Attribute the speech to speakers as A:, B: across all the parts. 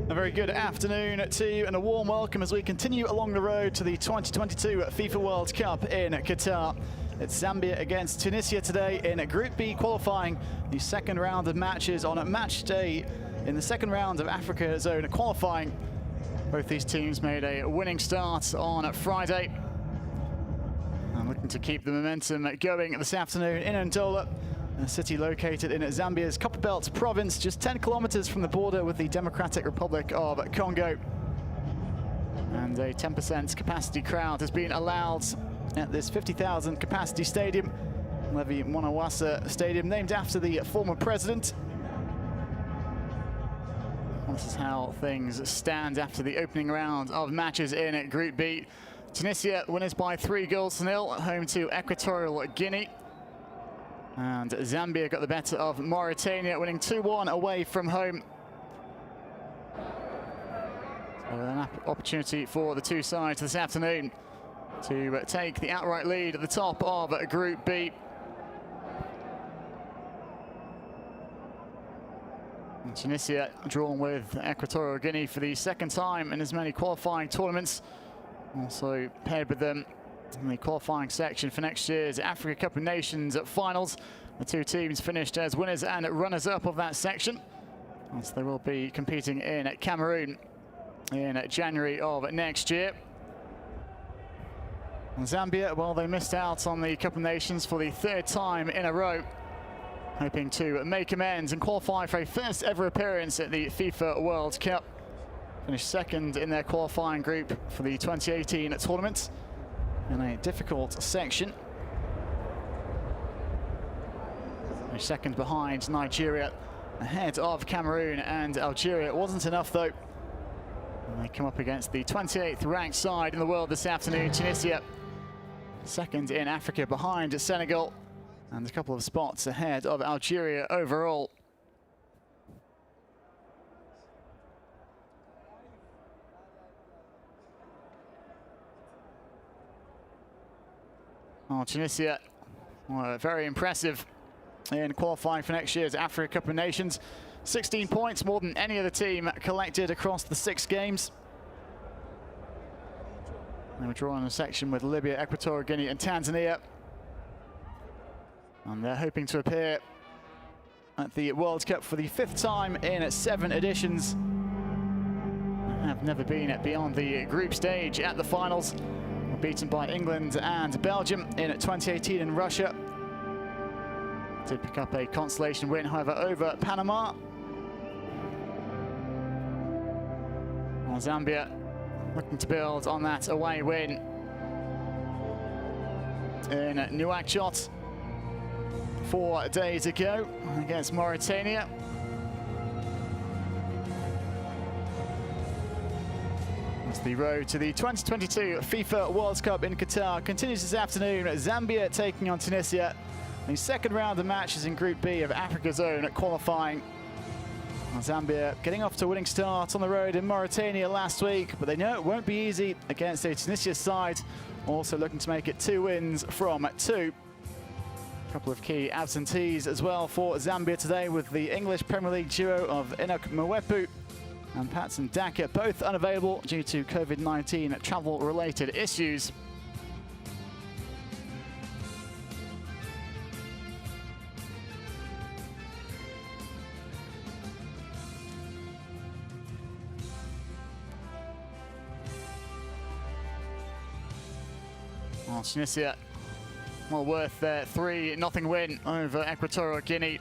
A: A very good afternoon to you and a warm welcome as we continue along the road to the 2022 FIFA World Cup in Qatar. It's Zambia against Tunisia today in Group B qualifying the second round of matches on a match day in the second round of Africa Zone qualifying. Both these teams made a winning start on Friday and looking to keep the momentum going this afternoon in Ndola, a city located in Zambia's Copperbelt province, just 10 kilometers from the border with the Democratic Republic of Congo. And a 10% capacity crowd has been allowed at this 50,000 capacity stadium, Levi Mwanawasa Stadium, named after the former president. This is how things stand after the opening round of matches in Group B. Tunisia winners by 3-0 at home to Equatorial Guinea. And Zambia got the better of Mauritania, winning 2-1 away from home. So an opportunity for the two sides this afternoon to take the outright lead at the top of Group B. And Tunisia drawn with Equatorial Guinea for the second time in as many qualifying tournaments. Also paired with them in the qualifying section for next year's Africa Cup of Nations finals. The two teams finished as winners and runners-up of that section, as they will be competing in Cameroon in January of next year. And Zambia, well, they missed out on the Cup of Nations for the third time in a row, hoping to make amends and qualify for a first ever appearance at the FIFA World Cup. Finished second in their qualifying group for the 2018 tournament in a difficult section. Finished second behind Nigeria, ahead of Cameroon and Algeria. It wasn't enough though. And they come up against the 28th ranked side in the world this afternoon, Tunisia. Second in Africa behind Senegal and a couple of spots ahead of Algeria overall. Oh, Tunisia were very impressive in qualifying for next year's Africa Cup of Nations. 16 points, more than any other team collected across the 6 games. They were drawn a section with Libya, Equatorial Guinea and Tanzania. And they're hoping to appear at the World Cup for the 5th time in 7 editions. They have never been beyond the group stage at the finals. Were beaten by England and Belgium in 2018 in Russia. Did pick up a consolation win, however, over Panama. Well, Zambia looking to build on that away win in Nouakchott 4 days ago against Mauritania. As the road to the 2022 FIFA World Cup in Qatar continues this afternoon, Zambia taking on Tunisia. The second round of matches in Group B of Africa Zone qualifying. Zambia getting off to a winning start on the road in Mauritania last week, but they know it won't be easy against a Tunisia side also looking to make it 2 wins from 2. A couple of key absentees as well for Zambia today, with the English Premier League duo of Enoch Mwepu and Patson Daka both unavailable due to COVID-19 travel-related issues. Well, Tunisia, well worth their 3-0 win over Equatorial Guinea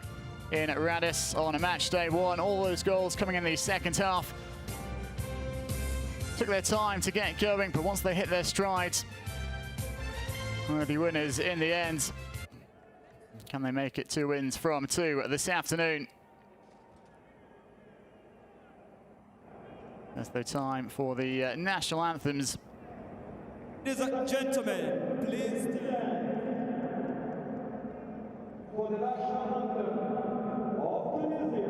A: in Radis on a match day 1. All those goals coming in the second half. Took their time to get going, but once they hit their strides, worthy winners in the end. Can they make it 2 wins from 2 this afternoon? That's the time for the national anthems.
B: Ladies and gentlemen, please stand for the national anthem of Tunisia.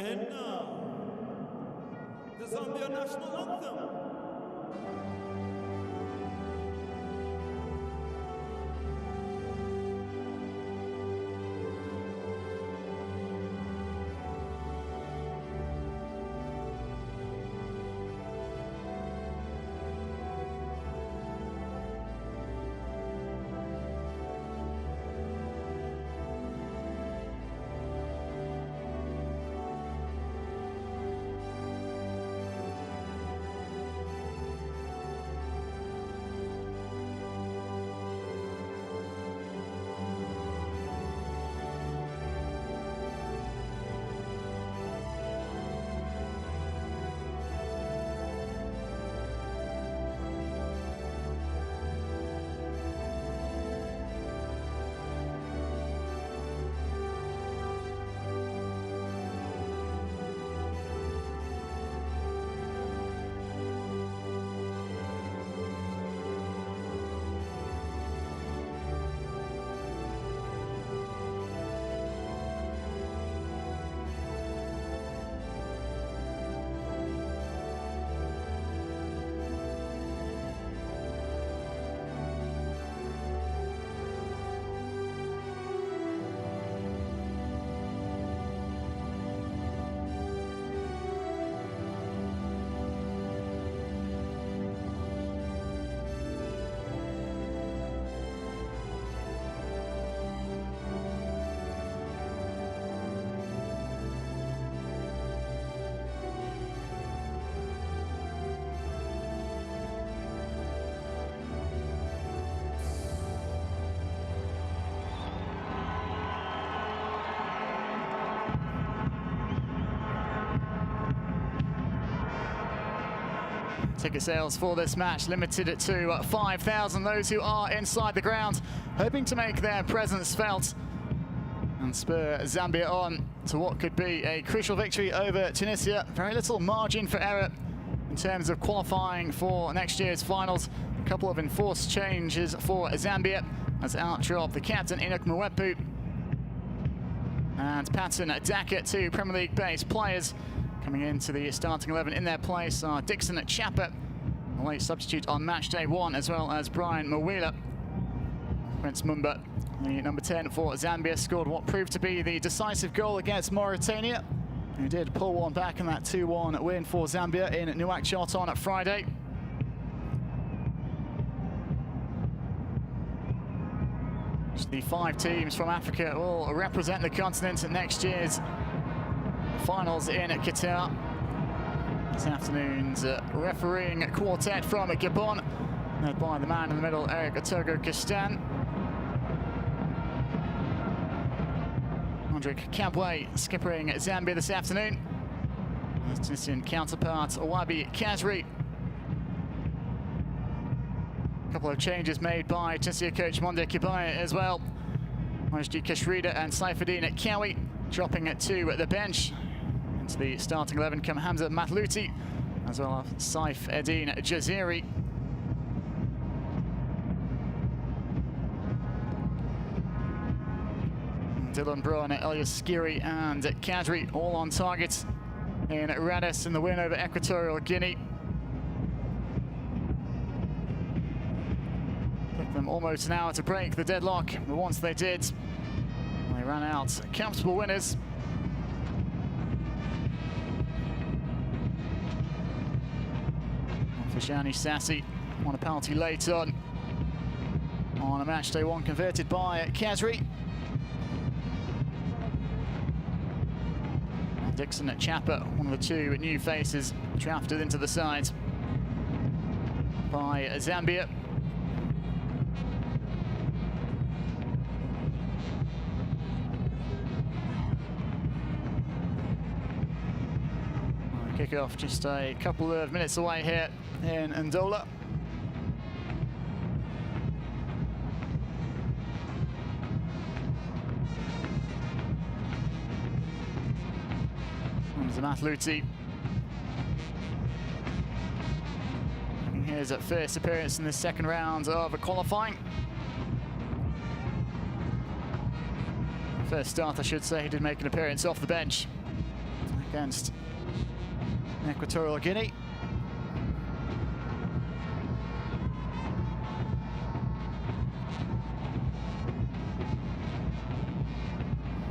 C: And now, the Zambia national anthem.
A: Ticket sales for this match limited to 5,000. Those who are inside the ground hoping to make their presence felt and spur Zambia on to what could be a crucial victory over Tunisia. Very little margin for error in terms of qualifying for next year's finals. A couple of enforced changes for Zambia as out drop the captain Enoch Mwepu and Patton Daka, two Premier League-based players. Coming into the starting 11 in their place are Dixon Chapper, a late substitute on match day 1, as well as Brian Mawila. Prince Mumba, the number 10 for Zambia, scored what proved to be the decisive goal against Mauritania, who did pull one back in that 2-1 win for Zambia in Nouakchott on Friday. The 5 teams from Africa will represent the continent at next year's finals in Qatar. This afternoon's refereeing quartet from Gabon, led by the man in the middle, Eric Otogo Kistan. Hendrik Kabwe skippering Zambia this afternoon. His Tunisian counterpart, Awabi Kazri. A couple of changes made by Tunisia coach Monde Kibaya as well. Majdi Kashrida and Saifuddin Kawi dropping it to the bench. Into the starting 11 come Hamza Matlouti, as well as Saif Eddin Jaziri. Dylan Braun, Elias Skiri and Kadri all on target in Radis in the win over Equatorial Guinea. Took them almost an hour to break the deadlock, but once they did, they ran out comfortable winners. Fashani Sassi on a penalty late on a match day 1 converted by Kazri. Dixon at Chapper, one of the 2 new faces drafted into the side by Zambia. Kick-off just a couple of minutes away here in Ndola. Matlouti. Here's a first appearance in the second round of qualifying. First start, I should say, he did make an appearance off the bench against Equatorial Guinea.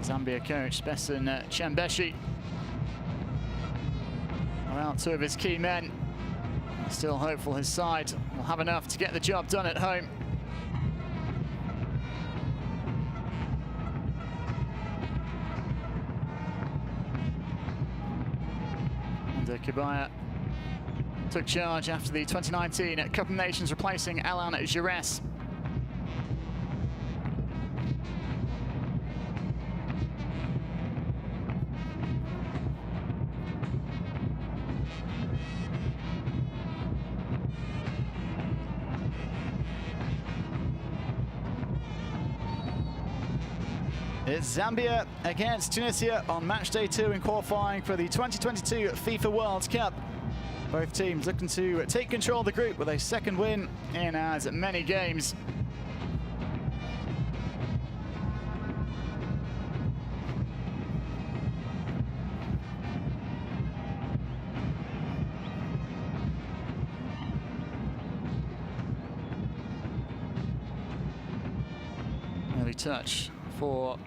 A: Zambia coach Besson Chambeshi without two of his key men. Still hopeful his side will have enough to get the job done at home. And Kibaya took charge after the 2019 Cup of Nations, replacing Alain Giresse. It's Zambia against Tunisia on match day 2 in qualifying for the 2022 FIFA World Cup. Both teams looking to take control of the group with a second win in as many games. Early touch for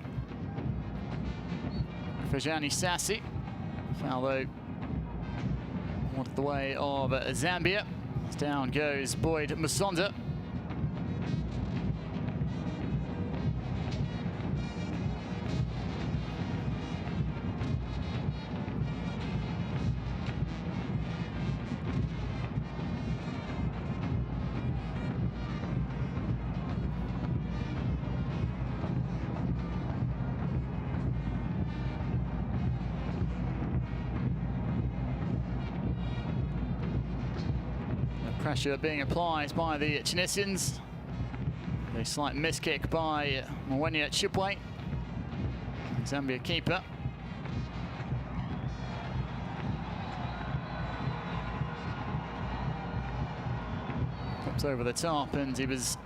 A: Fajani Sassi. Foul though wanted the way of Zambia. As down goes Boyd Musonda. Pressure being applied by the Tunisians. A slight miskick by Mwenya Chipwe, Zambia keeper. Flipped over the top and he was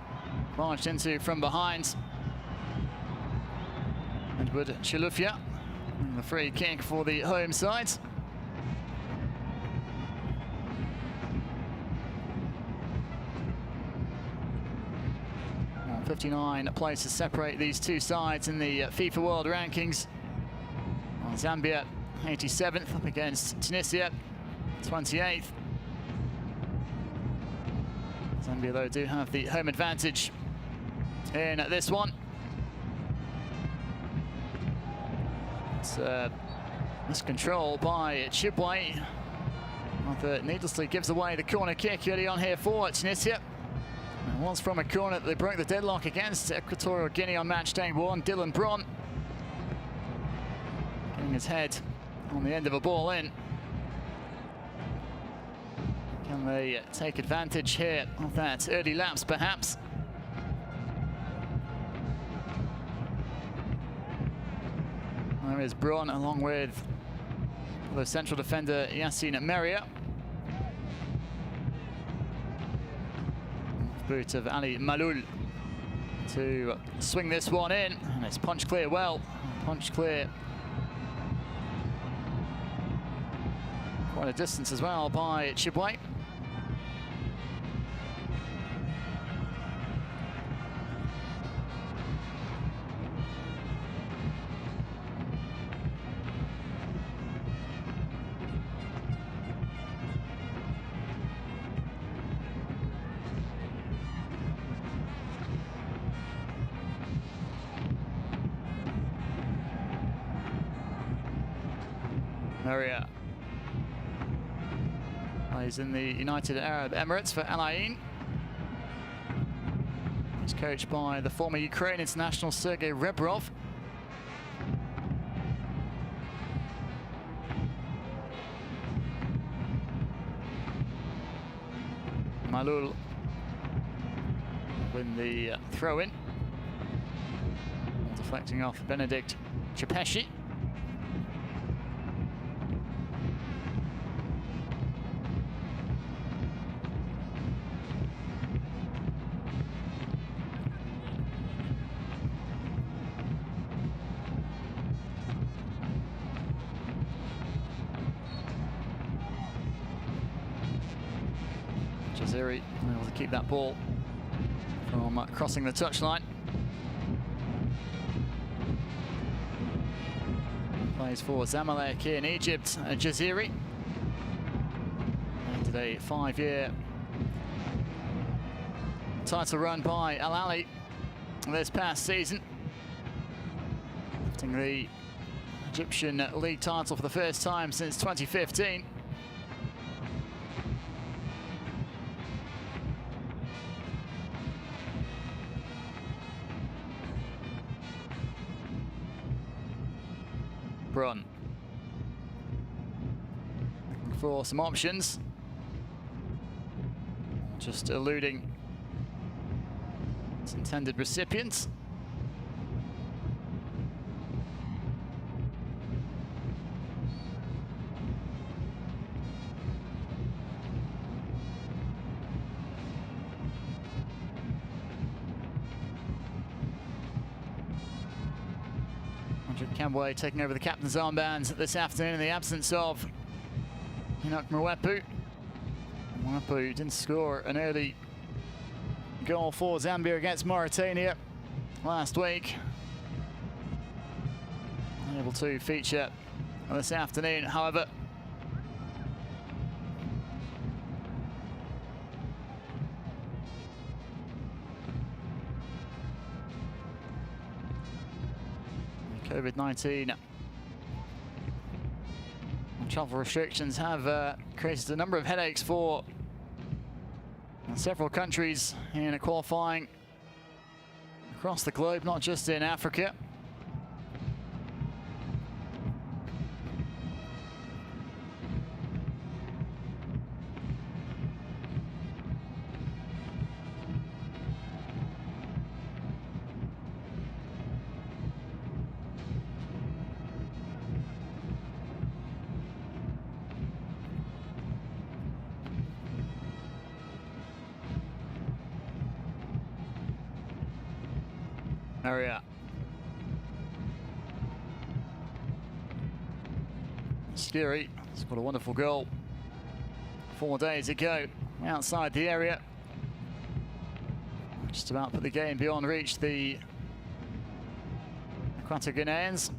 A: barged into from behind. Edward Chilufya, the free kick for the home side. 59 places separate these two sides in the FIFA World Rankings. Well, Zambia 87th up against Tunisia 28th. Zambia though do have the home advantage in this one. It's miscontrol by Chibwe. Arthur needlessly gives away the corner kick early on here for Tunisia. It was from a corner that they broke the deadlock against Equatorial Guinea on match day 1. Dylan Braun getting his head on the end of a ball in. Can they take advantage here of that early lapse, perhaps? There is Braun along with the central defender Yassine Meria. Boot of Ali Malul to swing this one in, and it's punch clear well. Punch clear quite a distance as well by Chibwe. Meria plays in the United Arab Emirates for Al Ain. He's coached by the former Ukraine international Sergei Rebrov. Malul win the throw-in, deflecting off Benedict Chapeshi. Jaziri able to keep that ball from crossing the touchline. Plays for Zamalek in Egypt, Jaziri. Ended a 5-year title run by Al Ahly this past season, lifting the Egyptian league title for the first time since 2015. Brun looking for some options, just eluding its intended recipients. Kambwe taking over the captain's armband this afternoon in the absence of Enoch Mwepu. Mwepu didn't score an early goal for Zambia against Mauritania last week. Unable to feature this afternoon, however. COVID-19 travel restrictions have created a number of headaches for several countries in qualifying across the globe, not just in Africa. Area. Skiri scored a wonderful goal 4 days ago outside the area. Just about put the game beyond reach, the Equatorial-Guineans.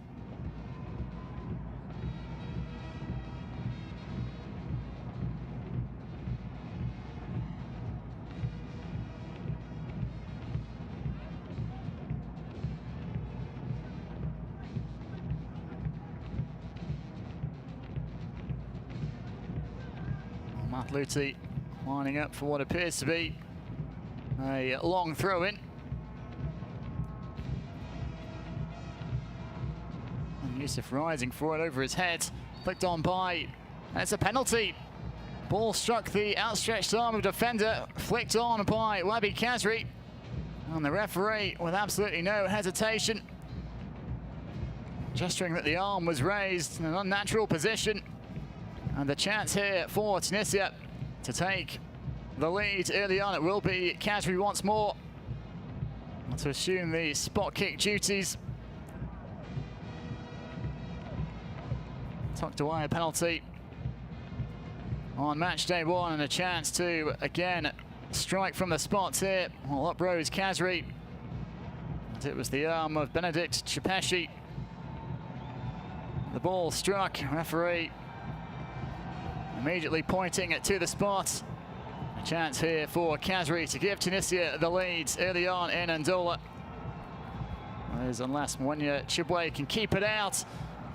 A: Luti lining up for what appears to be a long throw-in. And Yusuf rising for it over his head, flicked on by, and it's a penalty. Ball struck the outstretched arm of defender, flicked on by Wabi Kazri. And the referee, with absolutely no hesitation, gesturing that the arm was raised in an unnatural position. And the chance here for Tunisia to take the lead early on. It will be Kazri once more to assume the spot kick duties. Tucked away a penalty on match day 1, and a chance to again strike from the spot here. Well, up rose Kazri. And it was the arm of Benedict Chipeshi. The ball struck, referee immediately pointing it to the spot. A chance here for Kazri to give Tunisia the lead early on in Ndola. Unless Mwanya Chibwe can keep it out.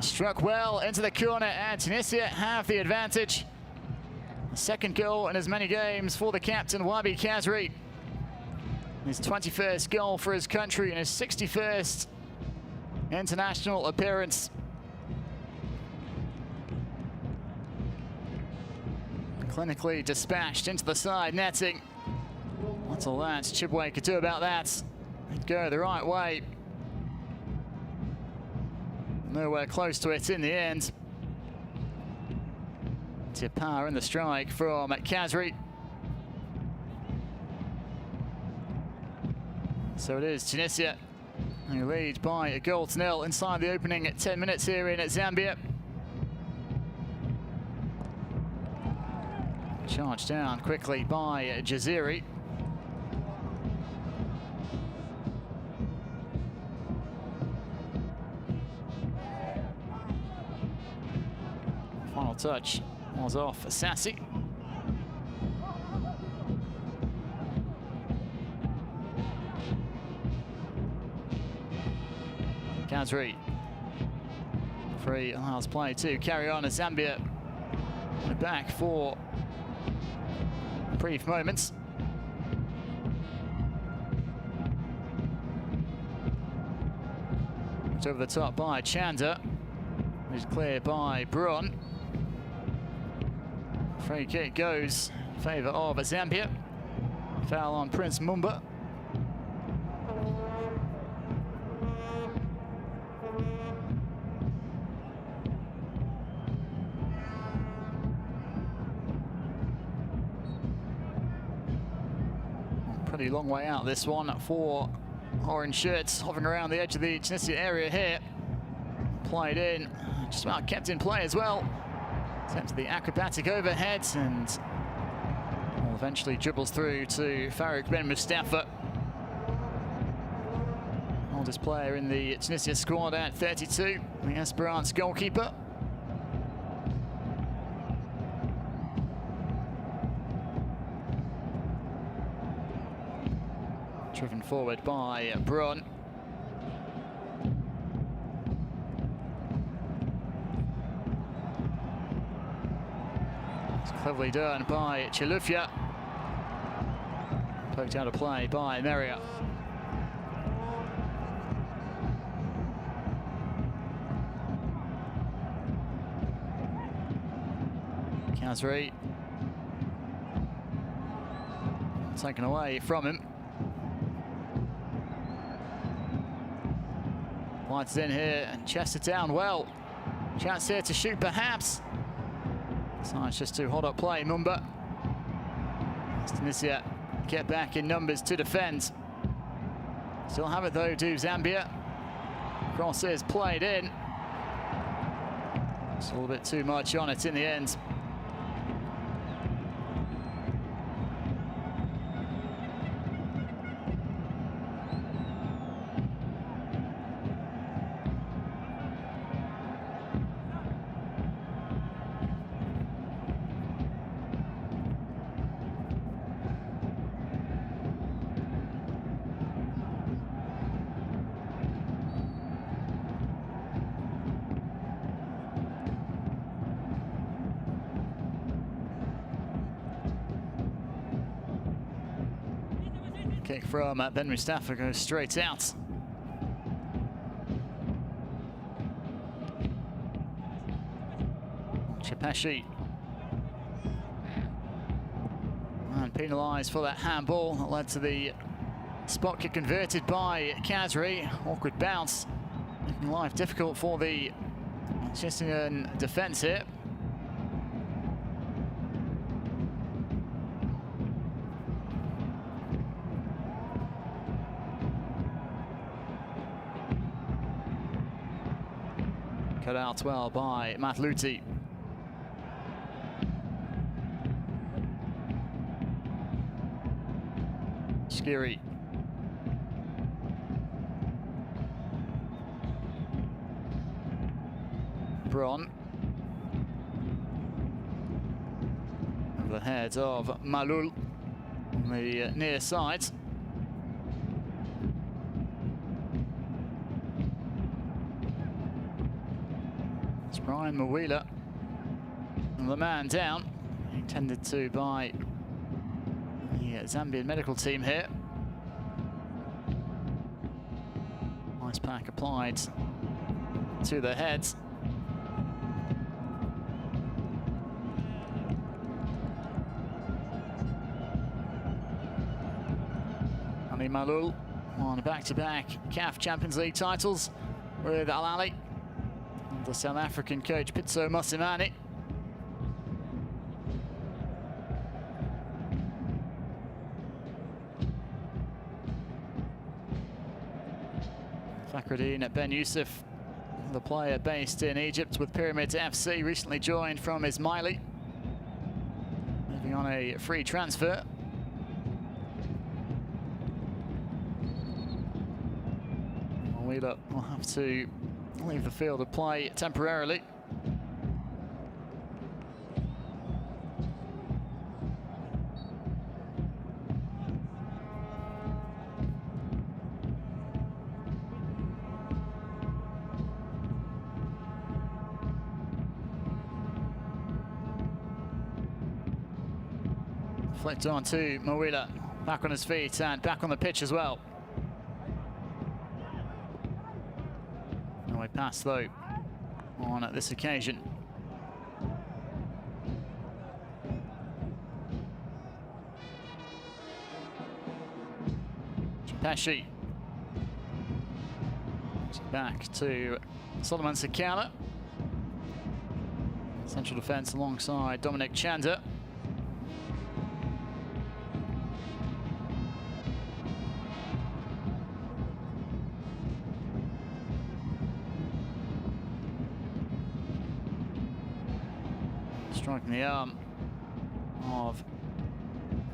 A: Struck well into the corner, and Tunisia have the advantage. The second goal in as many games for the captain, Wabi Kazri. His 21st goal for his country and his 61st international appearance. Clinically dispatched into the side netting. That's all that Chibwe could do about that. He'd go the right way. Nowhere close to it in the end. Tip power in the strike from Kazri. So it is Tunisia who lead by a goal to nil inside the opening 10 minutes here in Zambia. Charged down quickly by Jaziri. Final touch was off Sassy. Kazri. Free allows play to carry on as Zambia back for brief moments. It's over the top by Chanda. He's cleared by Braun. Free kick goes in favour of Zambia. Foul on Prince Mumba. Pretty long way out this one for orange shirts, hovering around the edge of the Tunisia area here. Played in, just about kept in play as well. Attempted the acrobatic overhead and eventually dribbles through to Farouk Ben Mustafa. Oldest player in the Tunisia squad at 32, the Esperance goalkeeper. Driven forward by Braun. It's cleverly done by Chilufya. Poked out of play by Meria. Kazri. Taken away from him. White's in here and chests it down well. Chance here to shoot perhaps. So it's just to hold up play, Mumba. Tunisia get back in numbers to defend. Still have it though, do Zambia. Cross is played in. It's a little bit too much on it in the end. Kick from Ben Mustafa goes straight out. Chepeshi. And penalised for that handball that led to the spot kick converted by Kazri. Awkward bounce, making life difficult for the Tunisian defence here. Cut out well by Matluti. Skiri. Braun. Over the head of Malul on the near side. Brian Mawila, the man down, intended to by the Zambian medical team here. Ice pack applied to the head. Ali Malul on back-to-back CAF Champions League titles with Al Ahly. The South African coach Pitso Mosimane. Fakhruddin Ben Youssef, the player based in Egypt with Pyramid FC, recently joined from Ismaili. Moving on a free transfer. Wheeler will have to leave the field of play temporarily. Flicked on to Mawila, back on his feet and back on the pitch as well. No way pass though on this occasion. Chapeshi. Back to Solomon Sakala. Central defence alongside Dominic Chanda. Striking the arm of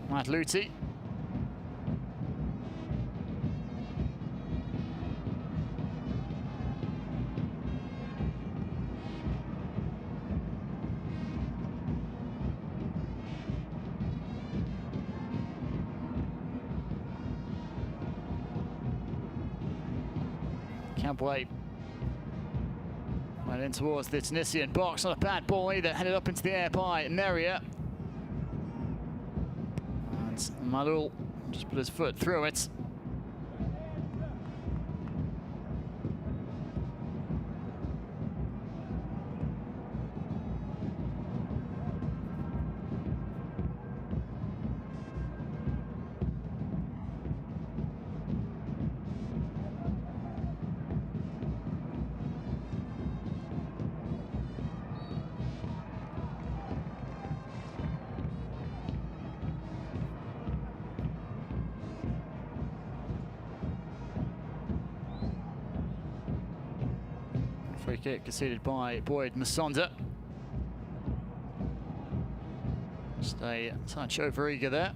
A: Matt Luti. Cabway went in towards the Tunisian box. Not a bad ball either, headed up into the air by Meria. And Malul just put his foot through it. Free kick conceded by Boyd Masonda. Just a touch over eager there.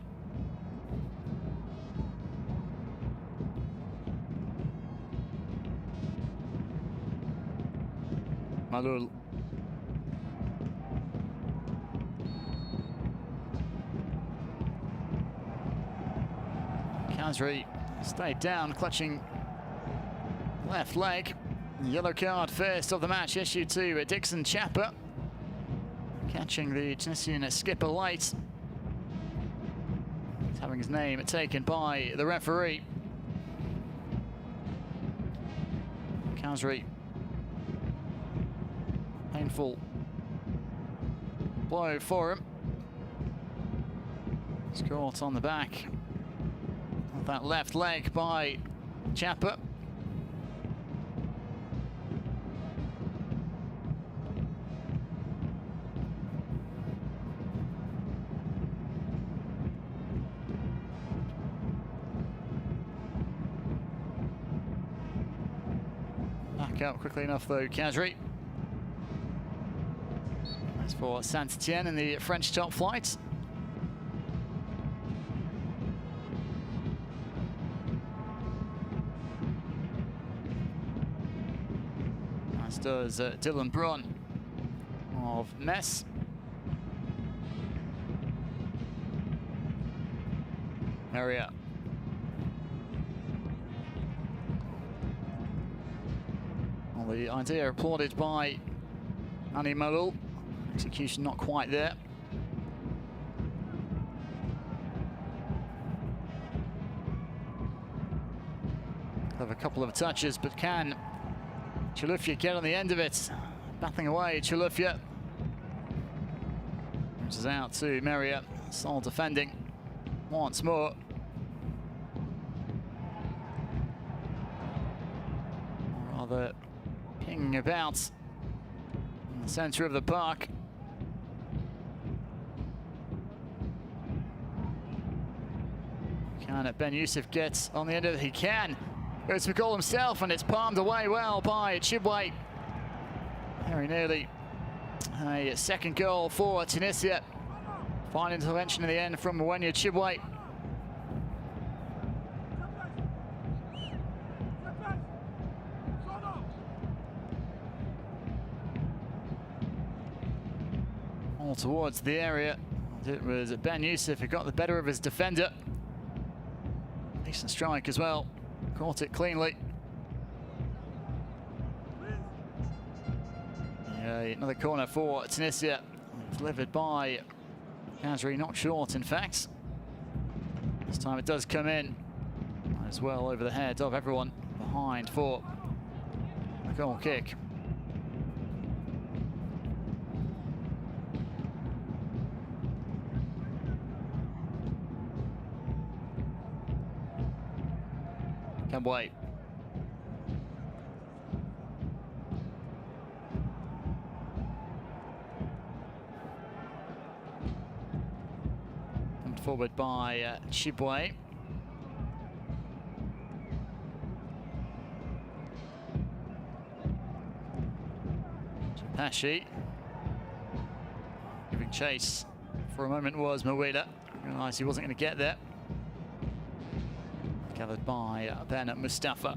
A: Malul. Kazri stayed down, clutching left leg. Yellow card first of the match issued to Dixon Chapper, catching the Tunisian skipper late. He's having his name taken by the referee. Kazri, painful blow for him. He's caught on the back of that left leg by Chapper. Up quickly enough though, Kazri. As for Saint-Etienne in the French top flight. As does Dylan Braun of Metz. Meria. The idea applauded by Ani Malul. Execution not quite there. Have a couple of touches, but can Chilufya get on the end of it? Battling away, Chilufya. Reaches out to Meria. Sol defending once more. Rather pinging about in the centre of the park. Can Ben Youssef get on the end of it? He can. Goes for goal himself, and it's palmed away well by Chibwe. Very nearly a second goal for Tunisia. Fine intervention in the end from Mwenya Chibwe. All towards the area. It was Ben Youssef who got the better of his defender. Decent strike as well. Caught it cleanly. Yeah, another corner for Tunisia. Delivered by Khazri, not short in fact. This time it does come in as well over the head of everyone behind for a goal kick. Can't wait. Forward by Chibwe. Pashi. Giving chase for a moment was Mwela. Realised he wasn't going to get there. Gathered by Ben Mustafa.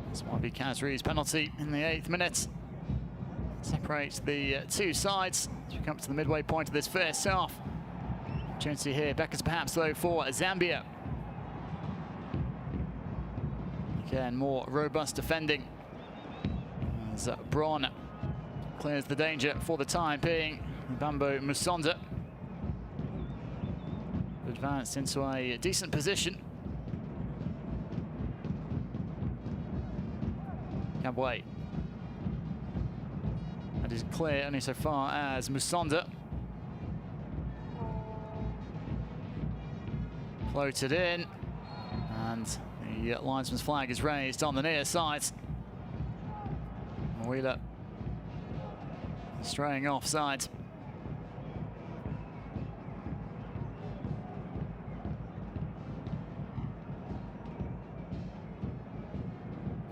A: This might be Khazri's penalty in the 8th minute. Separates the two sides as we come to the midway point of this first half. Opportunity here, beckons perhaps though for Zambia. Again, more robust defending as Braun clears the danger for the time being. Bambo Musonda advanced into a decent position. Kabwe. That is clear only so far as Musonda. Floated in, and the linesman's flag is raised on the near side. Wheeler straying offside.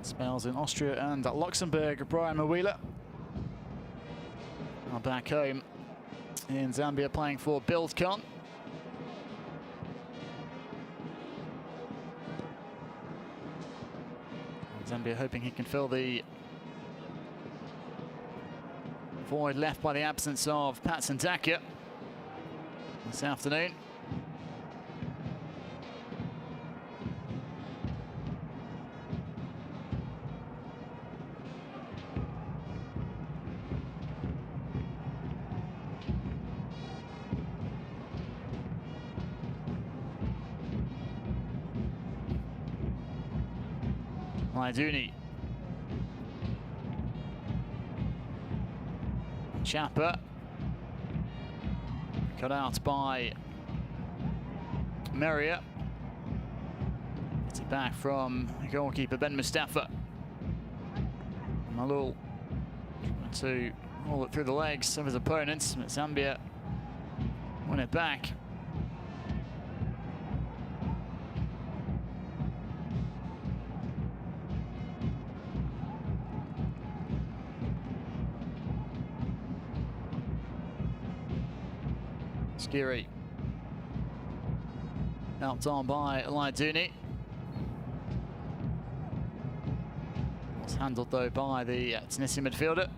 A: Spells in Austria and Luxembourg, Brian Mwela. Now back home in Zambia playing for BuildCon. Zambia hoping he can fill the void left by the absence of Patson Daka this afternoon. Maiduni. Chapa. Cut out by Meria. Gets it back from goalkeeper Ben Mustafa. Malul trying to roll it through the legs of his opponents, but Zambia win it back. Skiri. Helped on by Laiduni. Was handled though by the Tunisian midfielder.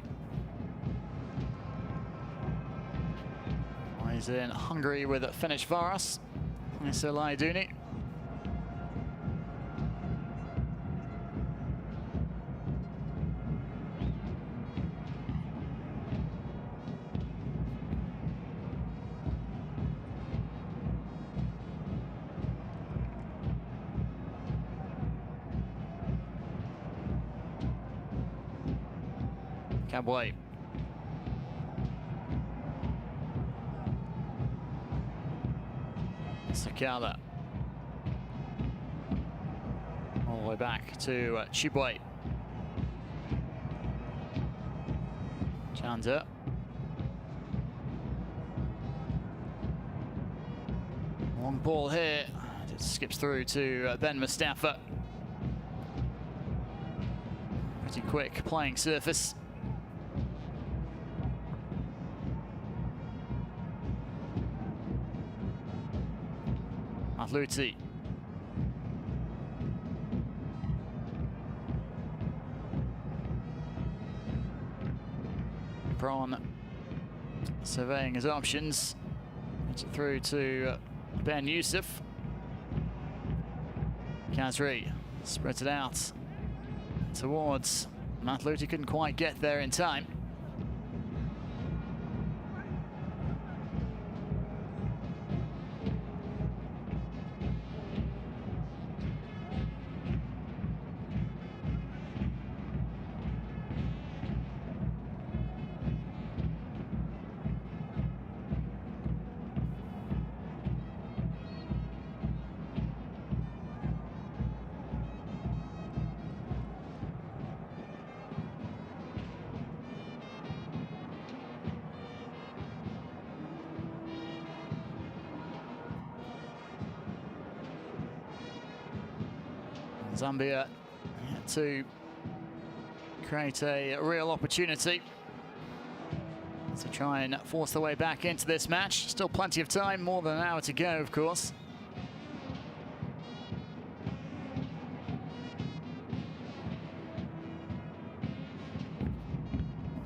A: He's in Hungary with a finish for us. It's Laiduni. Kabwe. Sakala. All the way back to Chibwe. Chanda. Long ball here. It skips through to Ben Mustafa. Pretty quick playing surface. Matluti. Braun surveying his options. Gets it through to Ben Youssef. Kazri spreads it out towards Matluti. Couldn't quite get there in time. Zambia to create a real opportunity to try and force their way back into this match. Still plenty of time, more than an hour to go, of course.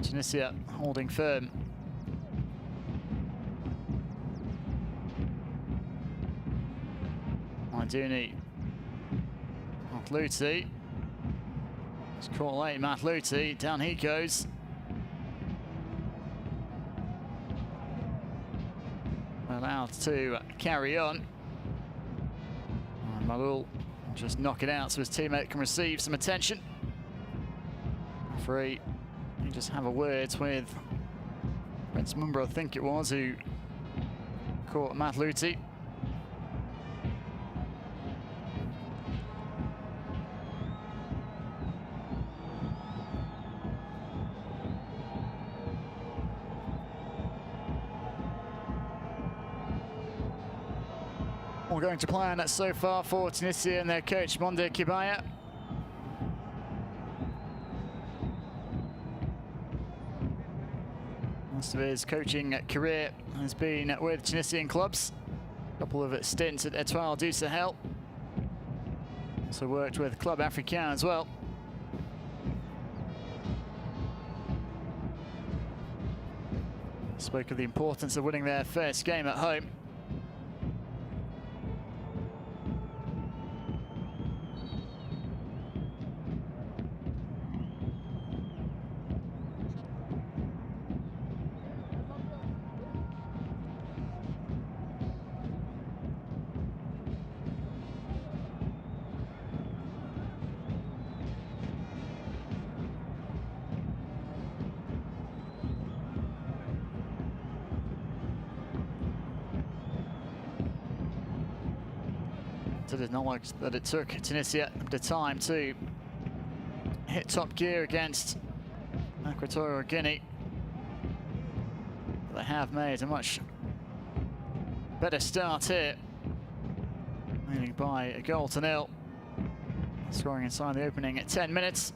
A: Tunisia holding firm. Maiduni. Matluti. It's caught late, Matluti. Down he goes. Allowed to carry on. And Malul just knock it out so his teammate can receive some attention. Referee, you just have a word with Prince Mumbra, I think it was, who caught Matluti. We're going to plan so far for Tunisia and their coach Monde Kibaya. Most of his coaching career has been with Tunisian clubs. A couple of stints at Etoile du Sahel. Also worked with Club Africain as well. Spoke of the importance of winning their first game at home. It is not like that it took Tunisia a bit of time to hit top gear against Equatorial Guinea. They have made a much better start here, leading by a goal to nil, scoring inside the opening at 10 minutes.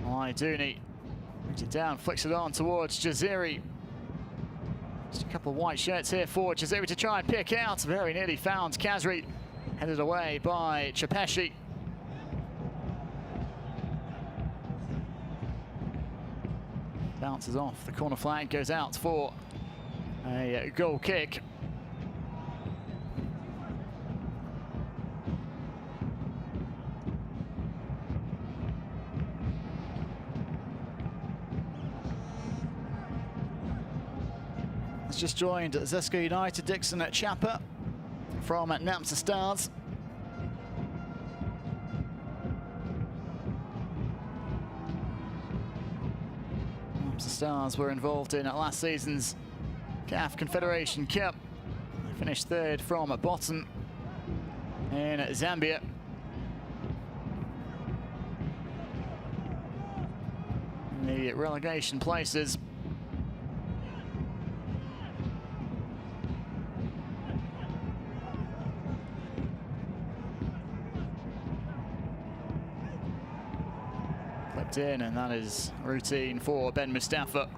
A: Maiduni brings it down, flicks it on towards Jaziri. Just a couple of white shirts here for Jaziri to try and pick out. Very nearly found Kazri, headed away by Chapeshi. Bounces off the corner flag, goes out for a goal kick. Just joined Zesco United, Dixon Chapper from Namsa Stars. Namsa Stars were involved in last season's CAF Confederation Cup. They finished third from bottom in Zambia. In the relegation places. Clipped in, and that is routine for Ben Mustafa.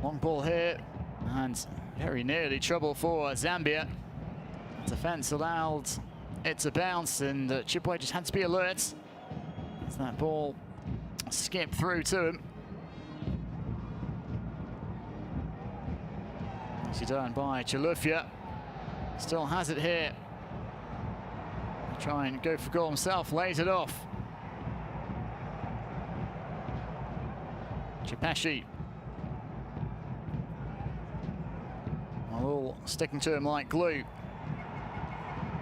A: Long ball here, and very nearly trouble for Zambia. Defence allowed it to bounce, and Chipway just had to be alert as that ball skipped through to him. Nicely done by Chilufya. Still has it here. Try and go for goal himself, lays it off. Chipashi. All sticking to him like glue.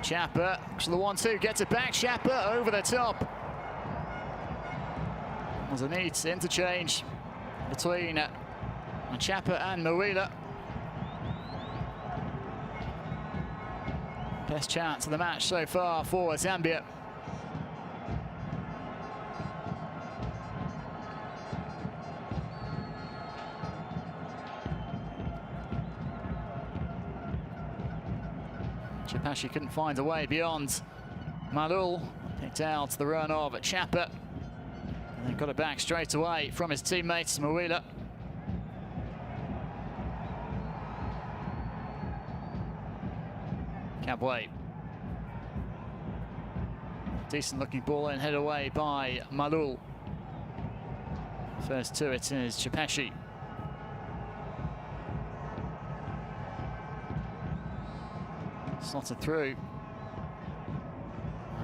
A: Chapa, to the 1-2, gets it back. Chapa over the top. There's a neat interchange between Chapa and Mawila. Best chance of the match so far for Zambia. Chipashi couldn't find a way beyond Malul. Picked out the run of Chapa. And then got it back straight away from his teammates, Mawila. Kabwe. Decent looking ball in, head away by Malul. First to it is Chipashi. Slotted through.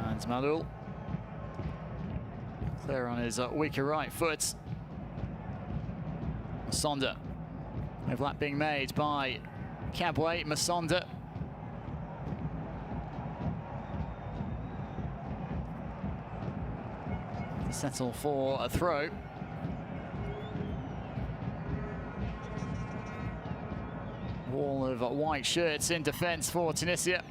A: And Malul. Clear on his weaker right foot. Masonda. Overlap being made by Kabwe. Masonda. Settle for a throw. Wall of white shirts in defence for Tunisia.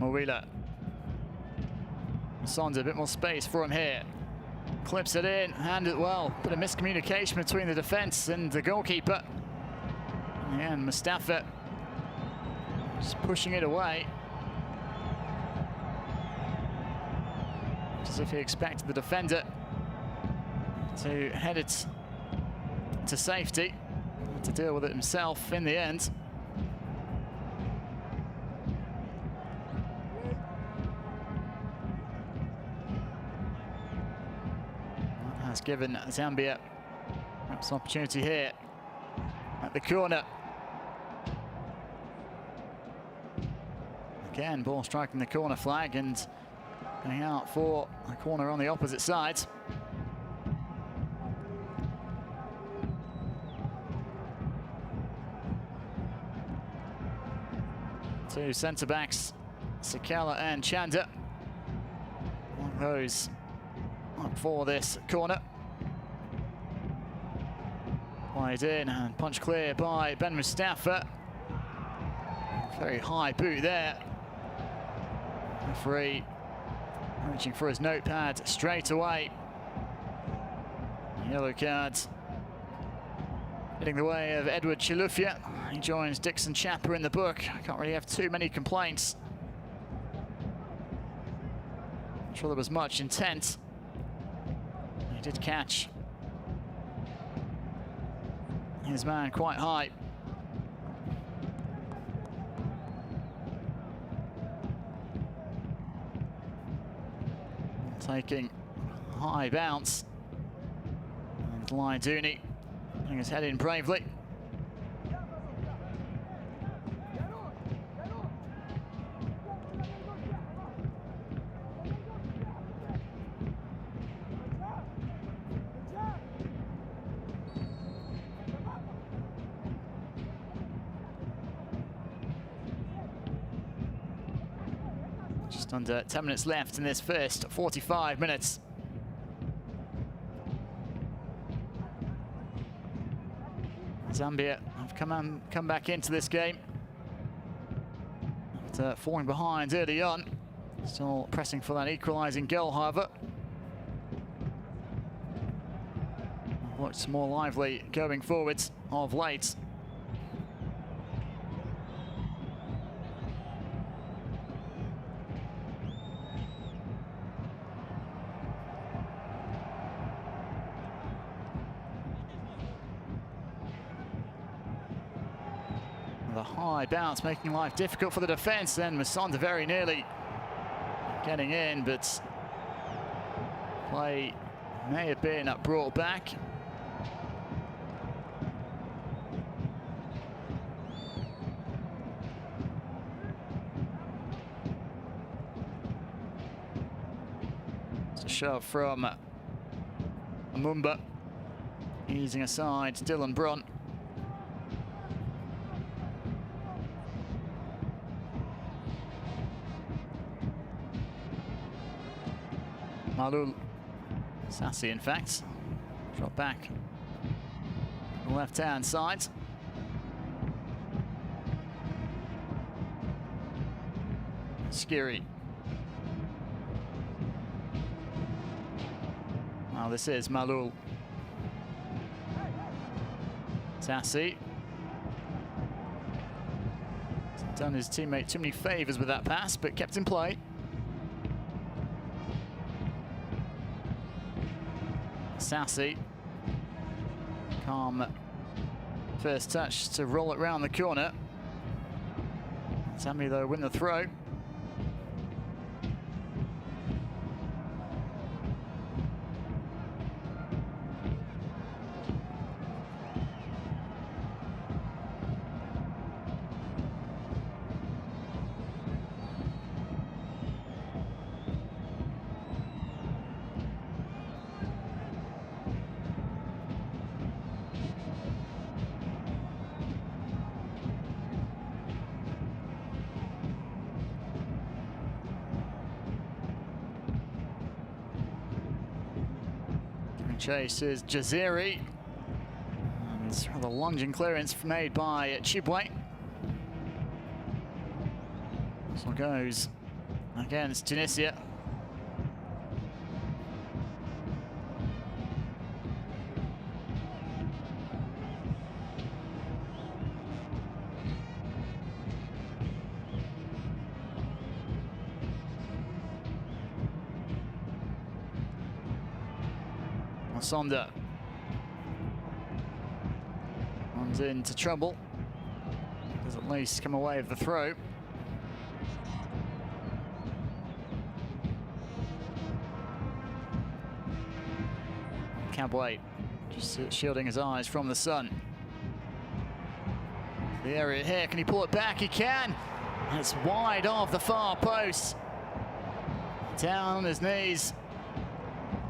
A: Mawila. Masonda, a bit more space for him here. Clips it in, handed well. Bit of miscommunication between the defence and the goalkeeper. And Mustafa just pushing it away. As if he expected the defender to head it to safety, to deal with it himself in the end. That has given Zambia perhaps an opportunity here at the corner. Again, ball striking the corner flag and going out for a corner on the opposite side. Two centre-backs, Sakala and Chanda. One of those up for this corner. Wide in and punch clear by Ben Mustafa. Very high boot there. Referee reaching for his notepad straight away. Yellow card hitting the way of Edward Chilufya. He joins Dixon Chapa in the book. Can't really have too many complaints. Not sure there was much intent. He did catch his man quite high. Taking high bounce, and Lyduni putting his head in bravely. Just under 10 minutes left in this first 45 minutes. Zambia have come back into this game after falling behind early on. Still pressing for that equalising goal, however. Looks more lively going forwards of late. The high bounce making life difficult for the defence, and Musonda very nearly getting in, but play may have been brought back. It's a shove from Mumba, easing aside Dylan Brunt. Malul, Sassy in fact, drop back the left-hand side. Skiri. Now this is Malul. Sassy. Done his teammate too many favours with that pass, but kept in play. Sassy, calm first touch to roll it round the corner. Zambia though win the throw. Chase is Jaziri. And it's rather lunging clearance made by Chibwe. So goes against Tunisia. Sonda runs into trouble. Does at least come away with the throw. Cabway just shielding his eyes from the sun. The area here, can he pull it back? He can. And it's wide off the far post. Down on his knees.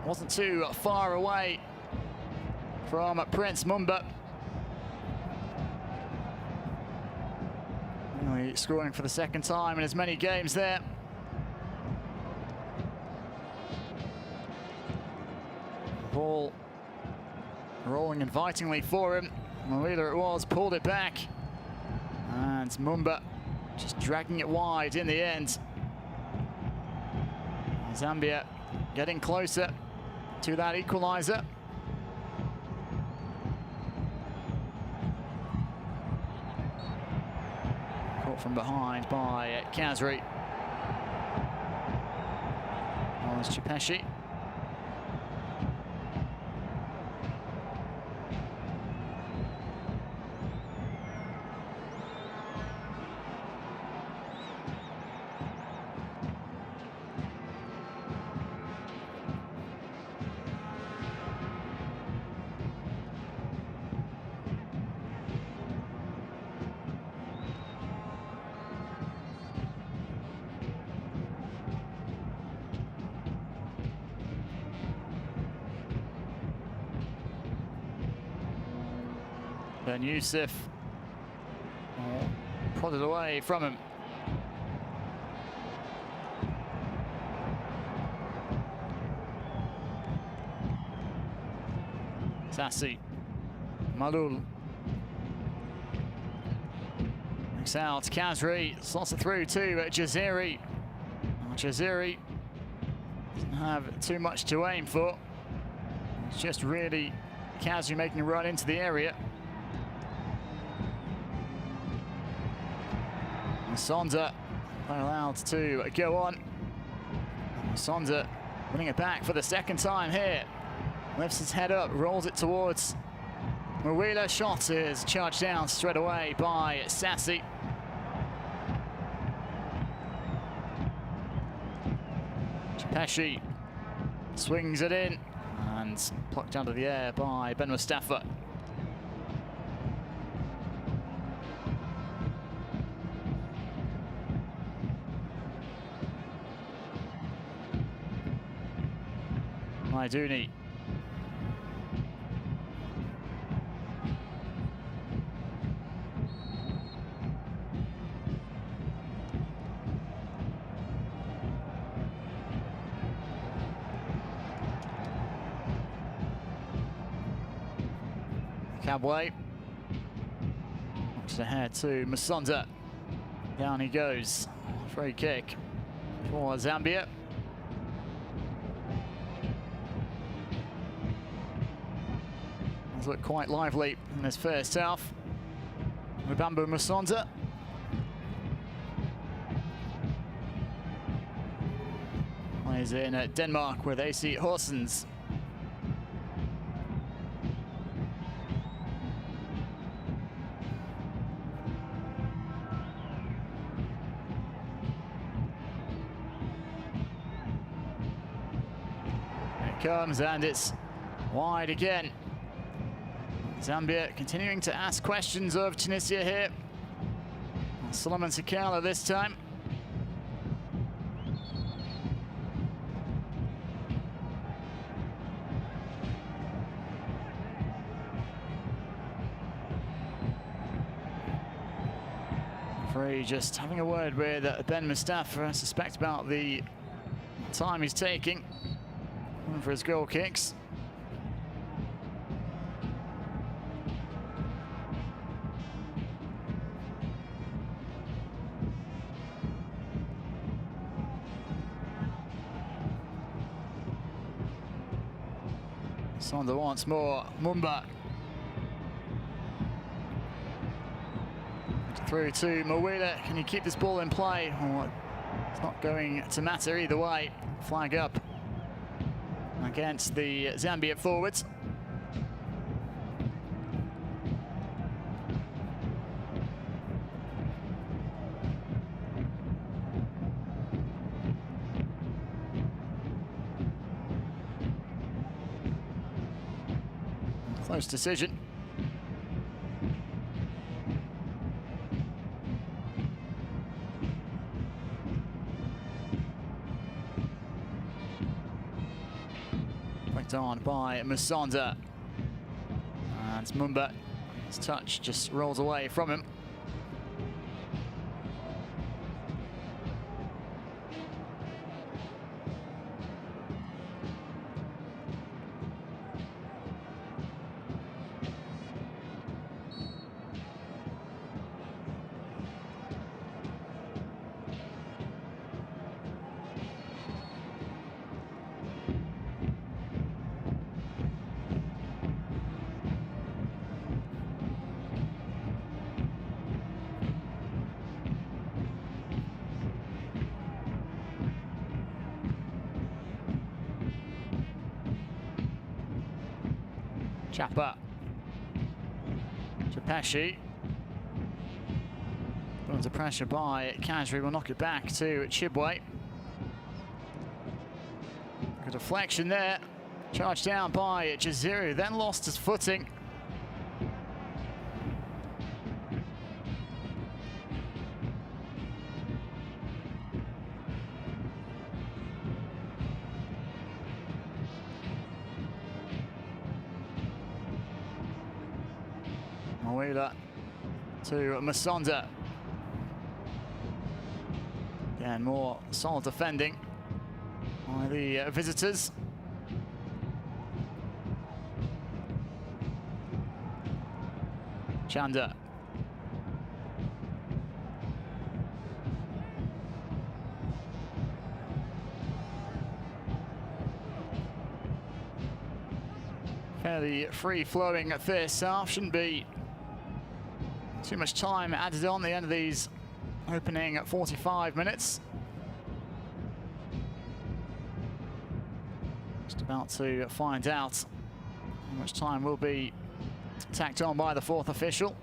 A: Wasn't too far away from Prince Mumba. Really scoring for the second time in as many games there. Ball rolling invitingly for him. Well, either it was, pulled it back. And Mumba just dragging it wide in the end. Zambia getting closer to that equaliser. Caught from behind by Kazri. Well, it's Chipeshi. Ben Youssef prodded away from him. Sassi. Malul. Next out, Kazri. Slots it through to Jaziri. Jaziri doesn't have too much to aim for. It's just really Kazri making a run into the area. Sonda allowed to go on. Sonda winning it back for the second time here. Lifts his head up, rolls it towards Mawila. Shot is charged down straight away by Sassi. Chapeshi swings it in and plucked out of the air by Ben Mustafa. Maiduni. Kabwe. Knocks ahead to Musonda. Down he goes. Free kick for Zambia. Looked quite lively in this first half. Mubambo Musonda. Plays in Denmark with AC Horsens. Here it comes and it's wide again. Zambia continuing to ask questions of Tunisia here. Solomon Sakala this time. Referee just having a word with Ben Mustafa. I suspect about the time he's taking for his goal kicks. Sonda once more, Mumba. Through to Mawila, can he keep this ball in play? Oh, it's not going to matter either way. Flag up against the Zambia forwards. Close decision. Flicked on by Musonda. And Mumba, his touch just rolls away from him. Chapa. Chapeshi. Under pressure by Kazri, will knock it back to Chibwe. Good deflection there. Charged down by Jaziru, then lost his footing. Mawila to Musonda. Again, more solid defending by the visitors. Chanda. Fairly free-flowing at first half. Shouldn't be too much time added on the end of these opening 45 minutes. Just about to find out how much time will be tacked on by the fourth official.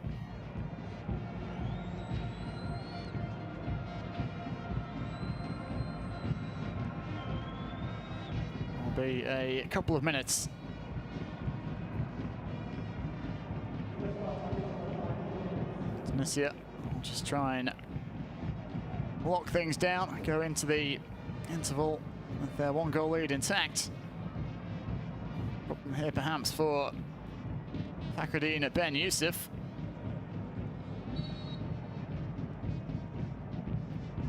A: Will be a couple of minutes. Tunisia will just try and lock things down, go into the interval with their one-goal lead intact. Problem here perhaps for Fakhreddine Ben Youssef.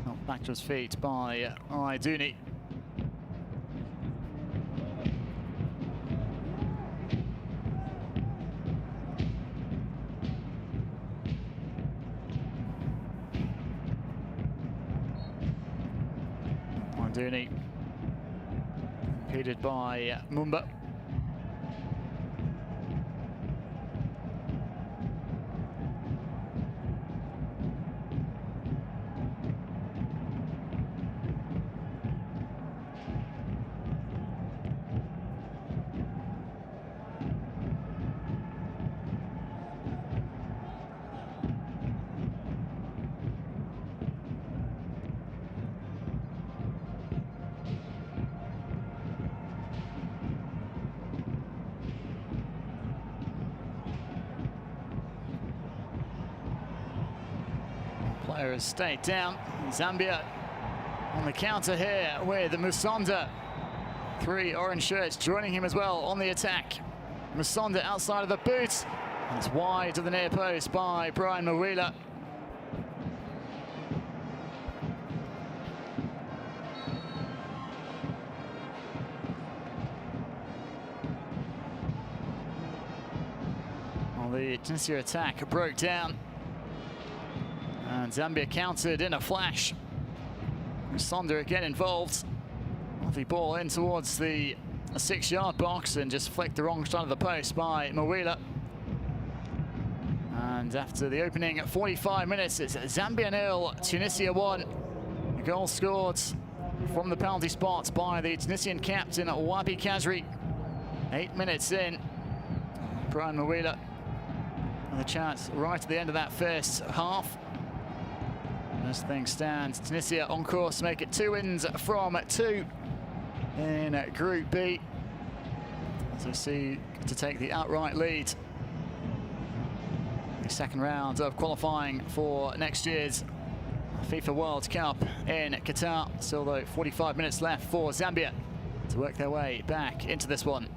A: Knocked back to his feet by Aiduni. Aiduni impeded by Mumba. Player has stayed down. Zambia on the counter here with Musonda. 3 orange shirts joining him as well on the attack. Musonda outside of the boot. And it's wide to the near post by Brian Mawila. Well, the Tunisia attack broke down. And Zambia countered in a flash. Musonda again involved. The ball in towards the 6-yard box and just flicked the wrong side of the post by Mawila. And after the opening 45 minutes, it's Zambia 0, Tunisia 1. A goal scored from the penalty spot by the Tunisian captain Wabi Kazri. 8 minutes in. Brian Mawila with a chance right at the end of that first half. As things stand, Tunisia on course to make it 2 wins from 2 in Group B. As we see to take the outright lead. The second round of qualifying for next year's FIFA World Cup in Qatar. Still though 45 minutes left for Zambia to work their way back into this one.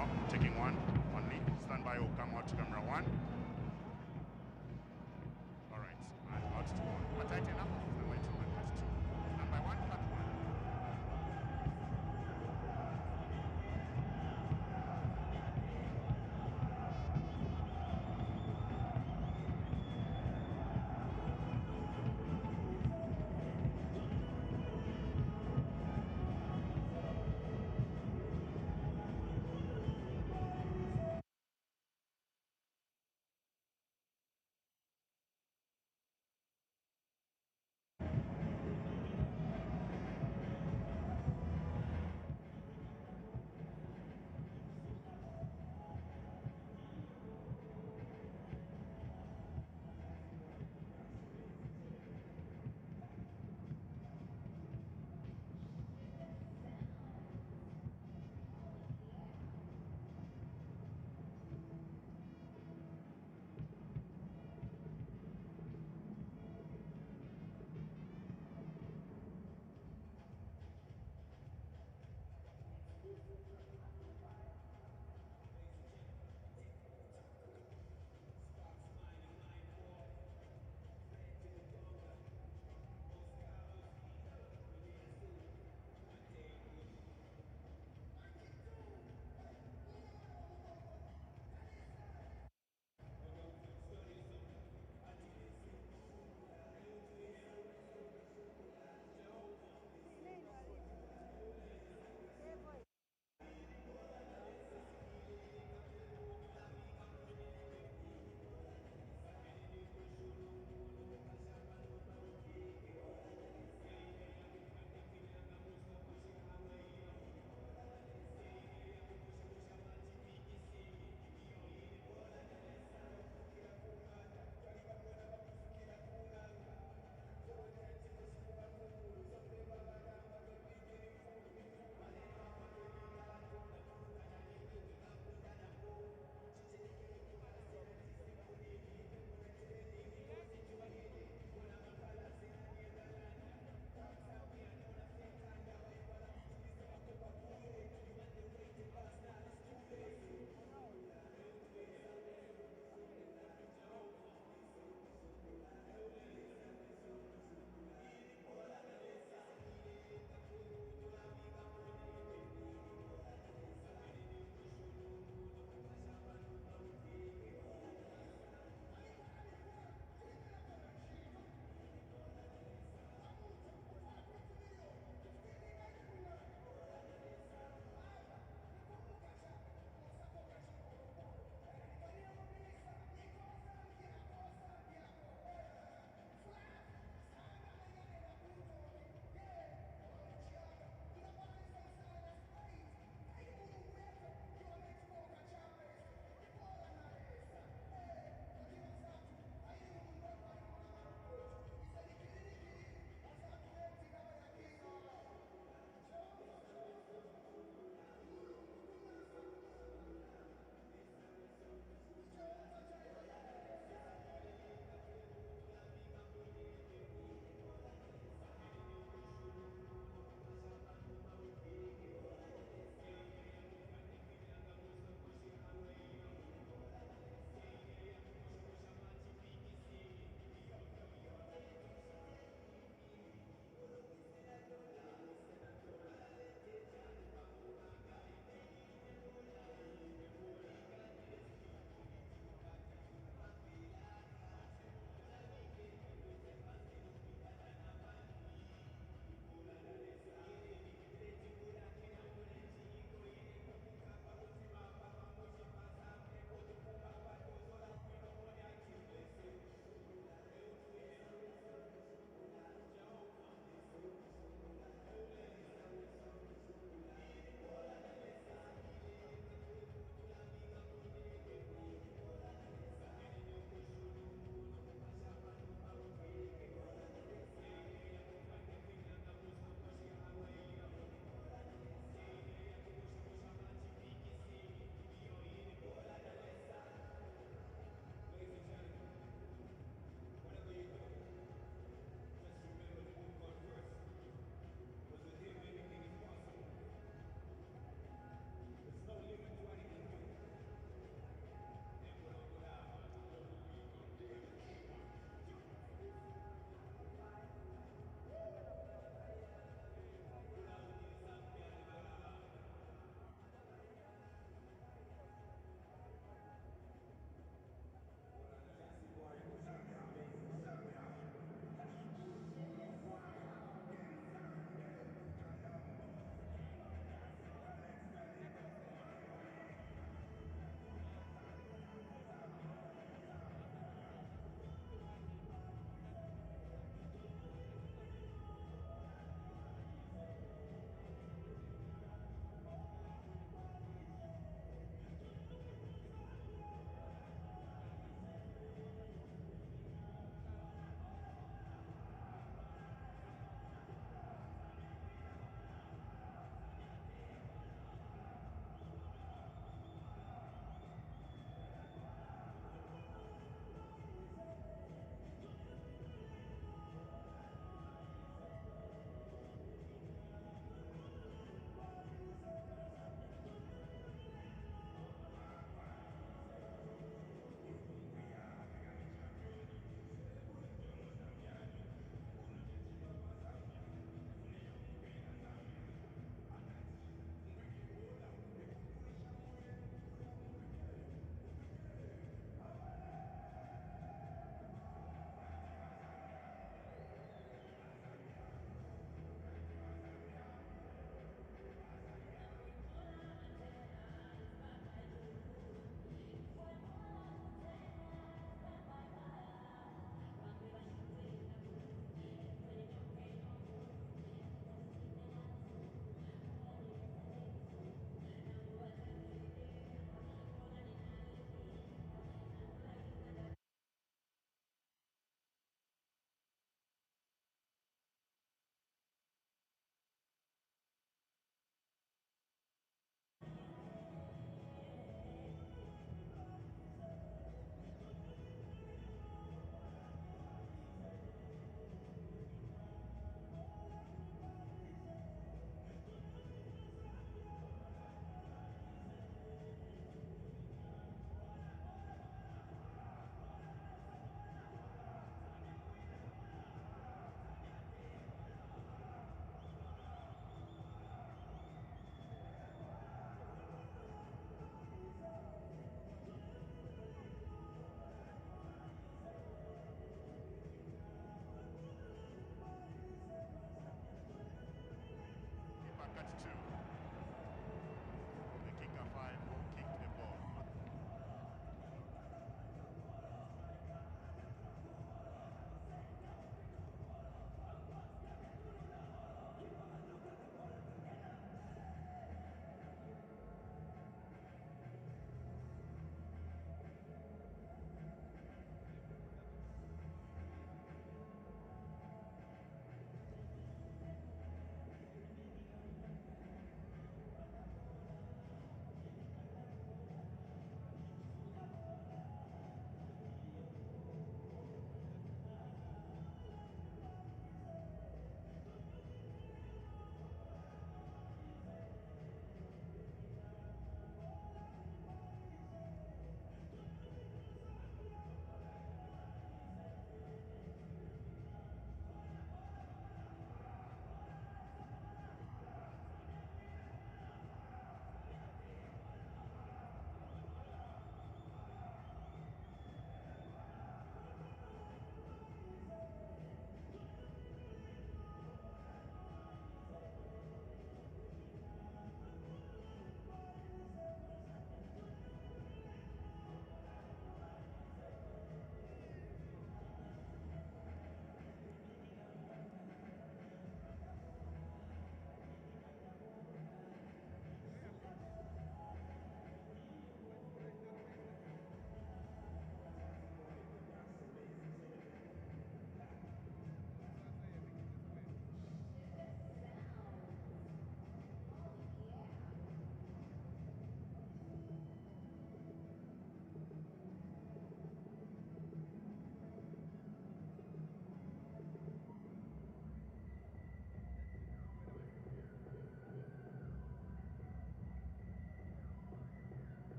D: No, taking one only. Stand by or come out to camera one. All right, and out to one. But tighten up. Stand by two and cut two. Stand by one, cut one.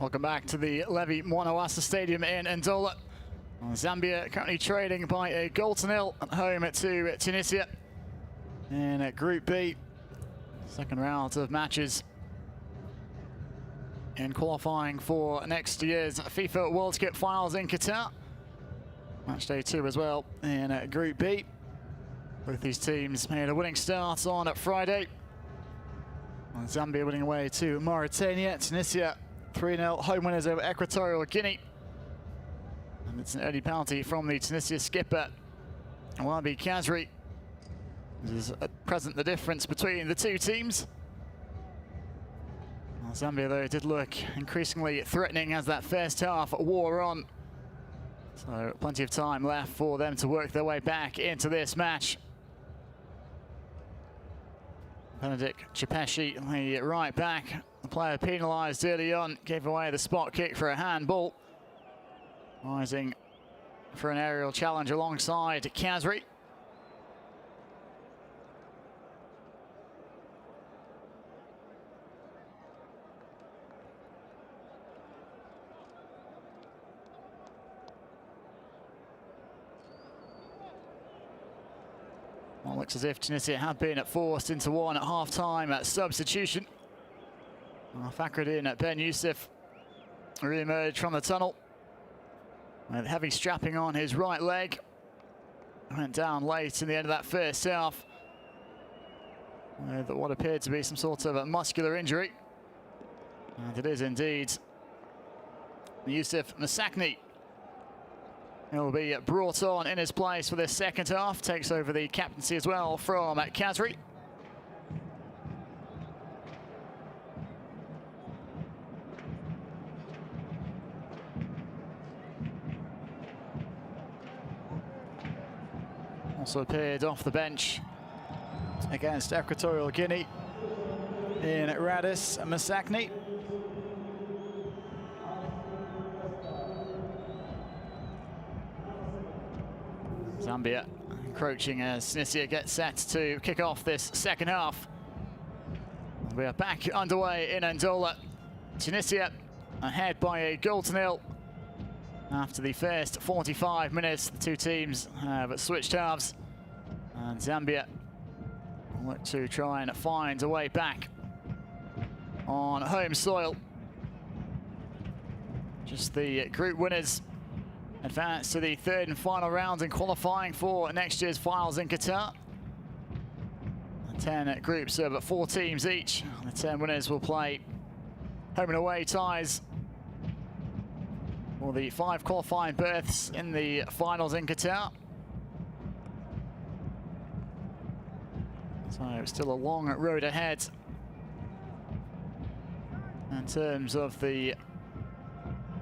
A: Welcome back to the Levi Mwanawasa Stadium in Ndola. Zambia currently trading by a goal to nil at home to Tunisia in Group B. Second round of matches in qualifying for next year's FIFA World Cup finals in Qatar. Match day 2 as well in Group B. Both these teams made a winning start on Friday. Zambia winning away to Mauritania. Tunisia 3-0 home winners over Equatorial Guinea. And it's an early penalty from the Tunisia skipper, Wabi Kazri. This is at present the difference between the two teams. Well, Zambia, though, did look increasingly threatening as that first half wore on. So plenty of time left for them to work their way back into this match. Benedict Chipeshi, the right back, the player penalised early on, gave away the spot kick for a handball. Rising for an aerial challenge alongside Kazri. Well, looks as if Tunisia have been forced into one at half-time at substitution. Fakhreddin Ben Youssef re-emerged from the tunnel with heavy strapping on his right leg. Went down late in the end of that first half with what appeared to be some sort of a muscular injury. And it is indeed Youssef Masakni. He'll be brought on in his place for this second half. Takes over the captaincy as well from Kazri. Also appeared off the bench against Equatorial Guinea in Radis Masakni. Zambia encroaching as Tunisia gets set to kick off this second half. We are back underway in Ndola. Tunisia ahead by a goal to nil. After the first 45 minutes, the two teams have switched halves. And Zambia look to try and find a way back on home soil. Just the group winners advance to the third and final round in qualifying for next year's finals in Qatar. 10 groups of 4 teams each. The 10 winners will play home and away ties for the 5 qualifying berths in the finals in Qatar. So still a long road ahead in terms of the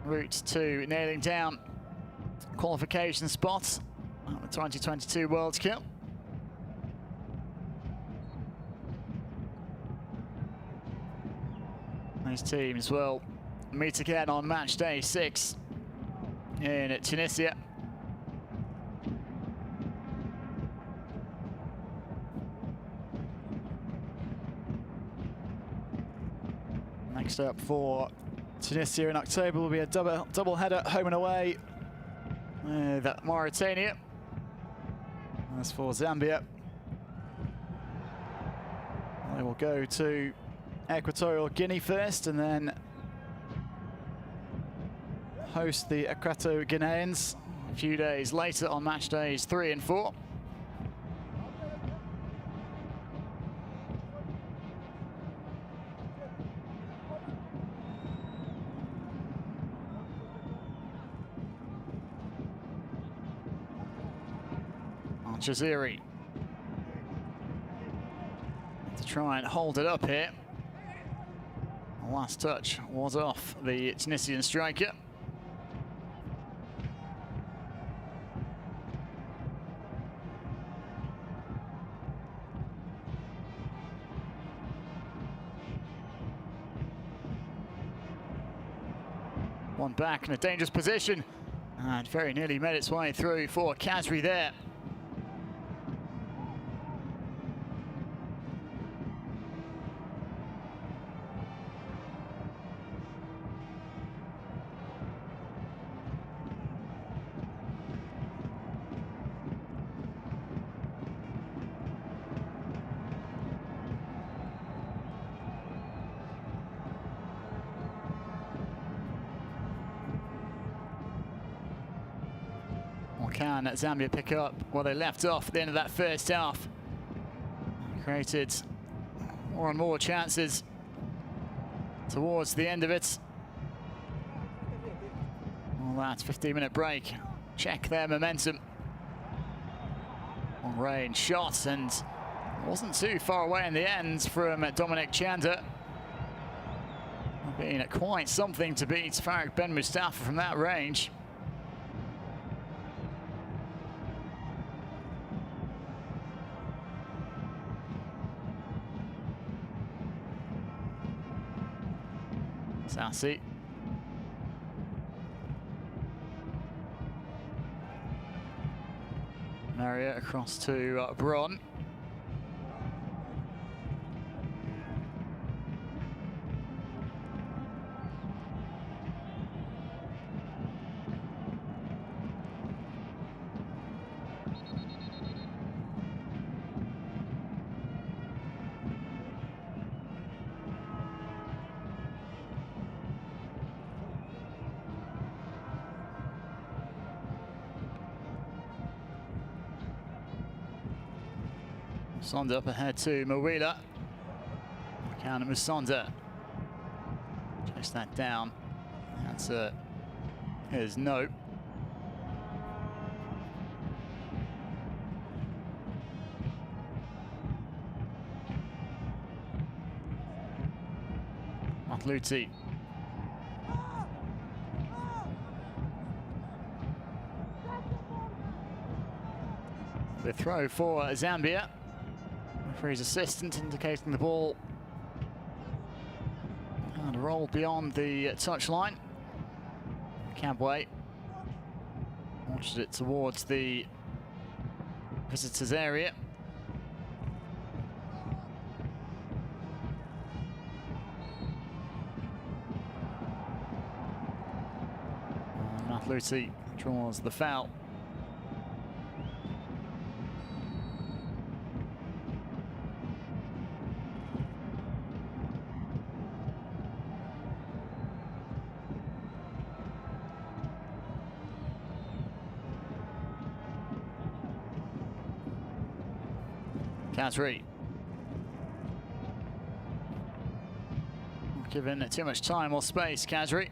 A: route to nailing down qualification spots at the 2022 World Cup. These teams will meet again on match day 6 in Tunisia. Next up for Tunisia in October will be a double header home and away with Mauritania. As for Zambia, they will go to Equatorial Guinea first and then host the Equatorial Guineans a few days later on match days 3 and 4. Jaziri to try and hold it up here. The last touch was off the Tunisian striker. One back in a dangerous position and very nearly made its way through for Kazri there. Can Zambia pick up where they left off at the end of that first half? Created more and more chances towards the end of it. Well, that 15-minute break. Check their momentum. On range shot, and wasn't too far away in the end from Dominic Chanda. Being quite something to beat Farouk Ben Mustafa from that range. Sassy. Maria across to Bron. Sonda up ahead to Mawila. Can Musonda chase that down? The answer is no. Matluti. The throw for Zambia. Referee's assistant indicating the ball and roll beyond the touchline. Cabway launches it towards the visitors' area. Matluti draws the foul. Khazri. Not given too much time or space, Khazri.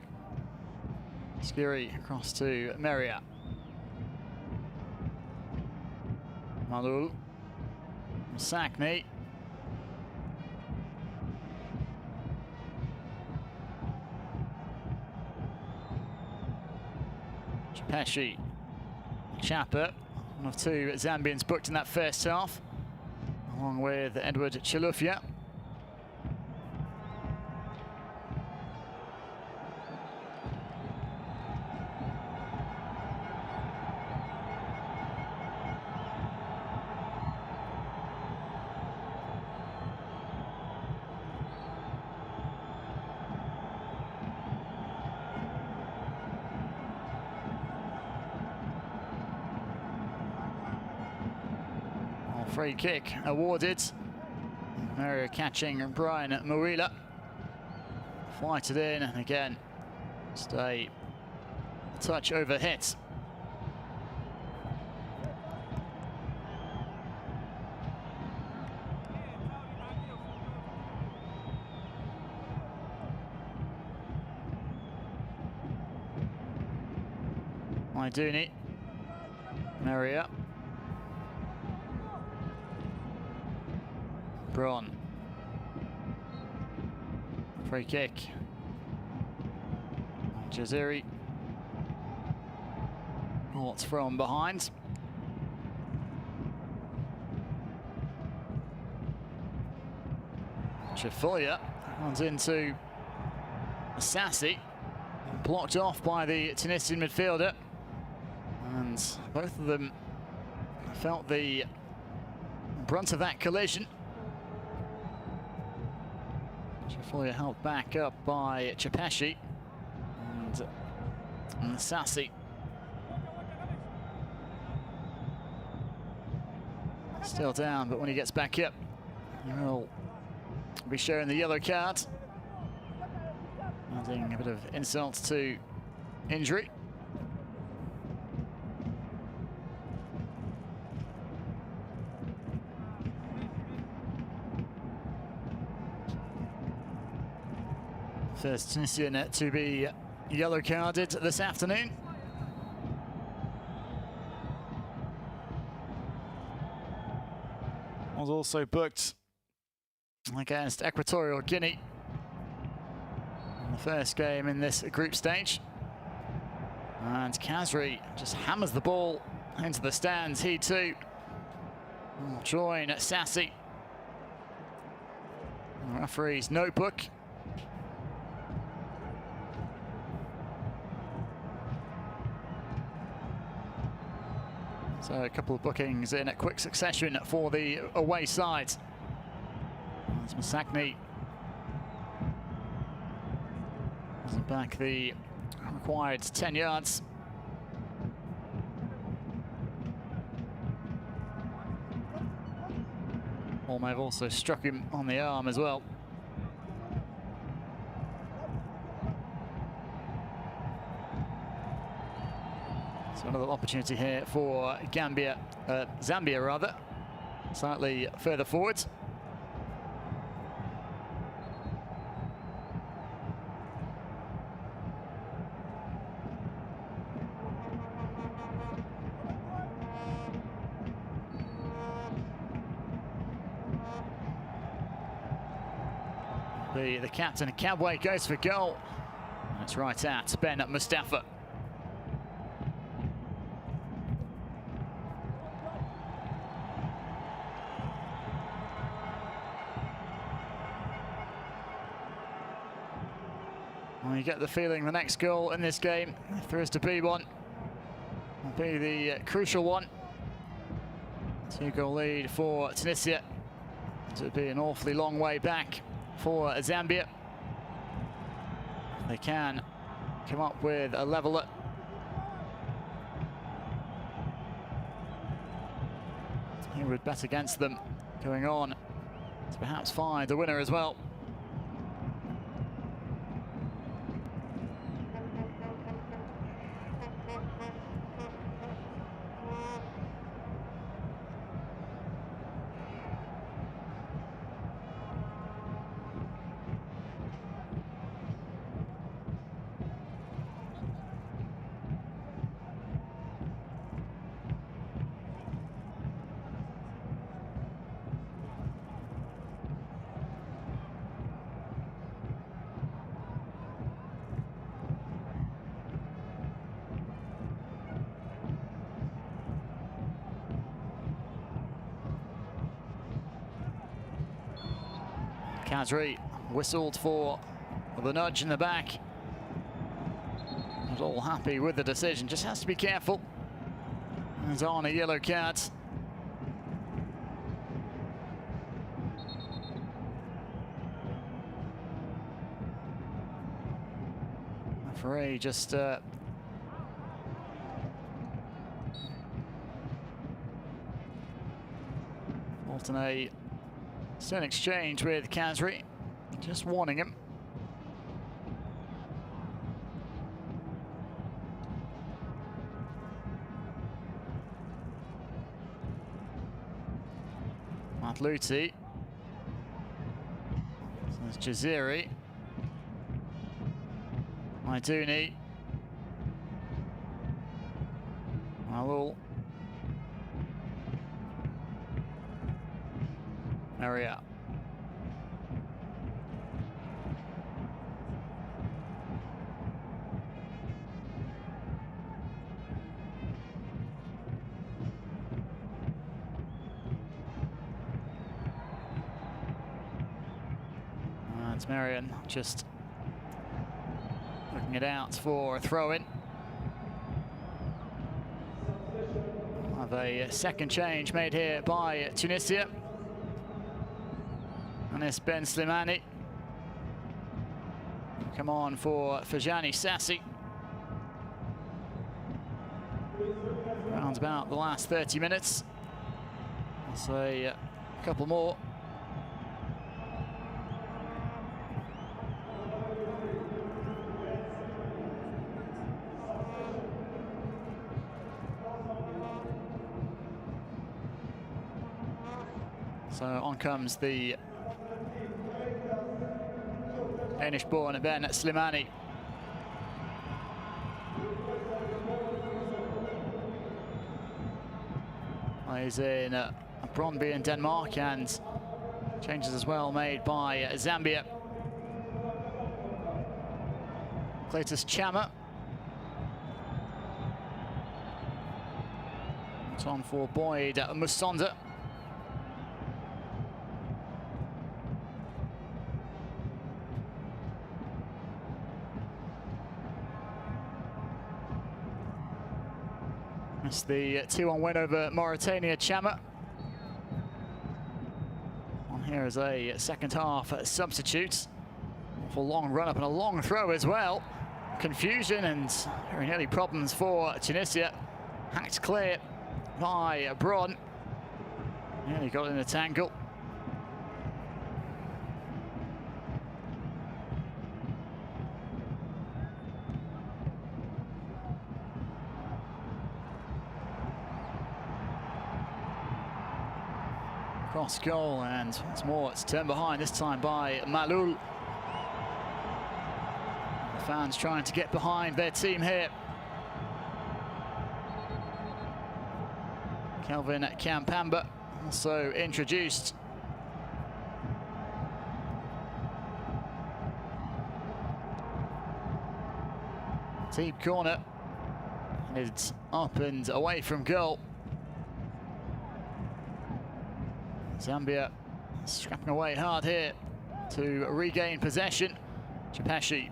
A: Skiri across to Meria. Malul. Sakni. Chapeshi. Chapa, one of two Zambians booked in that first half, along with Edward Chilufya. Free kick awarded. Mario catching Brian Mawila. Fight it in, and again, just a touch over hit. Maiduni. Maria. Bron. Free kick. Jaziri. What's from behind? Chafoya runs into Sassy. Blocked off by the Tunisian midfielder. And both of them felt the brunt of that collision. Chafoya held back up by Chapeshi and Sassy. Still down, but when he gets back up, he'll be showing the yellow card, adding a bit of insult to injury. First Tunisian to be yellow carded this afternoon. Was also booked against Equatorial Guinea in the first game in this group stage. And Khazri just hammers the ball into the stands. He too will join Sassi. The referee's notebook. So a couple of bookings in a quick succession for the away side. As Masakni doesn't back the required 10 yards. Ball may have also struck him on the arm as well. So another opportunity here for Zambia rather, slightly further forward. The captain, Kabwe, goes for goal. And it's right at Ben Mustafa. Well, you get the feeling the next goal in this game, if there is to be one, will be the crucial one. 2-goal lead for Tunisia. It would be an awfully long way back for Zambia. They can come up with a leveller. He would bet against them going on to perhaps find the winner as well. Khazri whistled for the nudge in the back. Not all happy with the decision, just has to be careful. He's on a yellow card. Referee just alternate an exchange with Khazri, just warning him. Matluti. So there's Jaziri. Maiduni. Malul. Maria. It's Marion just looking it out for a throw-in. Have a second change made here by Tunisia. Anis Ben Slimani. Come on for Fajani Sassi. Around about the last 30 minutes. I'll say a couple more. So on comes the Danish-born Ben Slimani. Plays in Brøndby in Denmark, and changes as well made by Zambia. Cletus Chama. It's on for Boyd Musonda. That's the 2-1 win over Mauritania. Chama on here as a second half substitute. For a long run up and a long throw as well. Confusion and very nearly problems for Tunisia. Hacked clear by Braun. Nearly got in a tangle. Cross goal, and once more it's turned behind, this time by Malul. The fans trying to get behind their team here. Kelvin Kampamba also introduced. Deep corner. It's up and away from goal. Zambia scrapping away hard here to regain possession. Chapeshi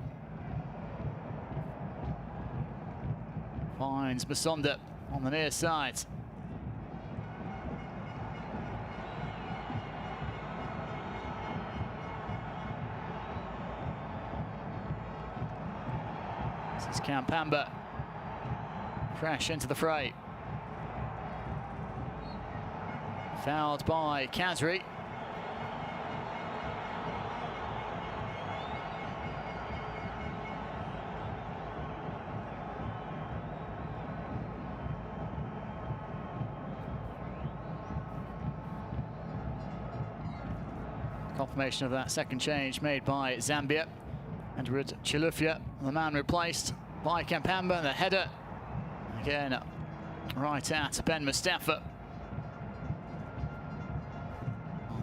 A: finds Musonda on the near side. This is Kampamba, fresh into the fray. Fouled by Kazri. Confirmation of that second change made by Zambia. Edward Chilufya, the man replaced by Kampamba, and the header again right at Ben Mustafa.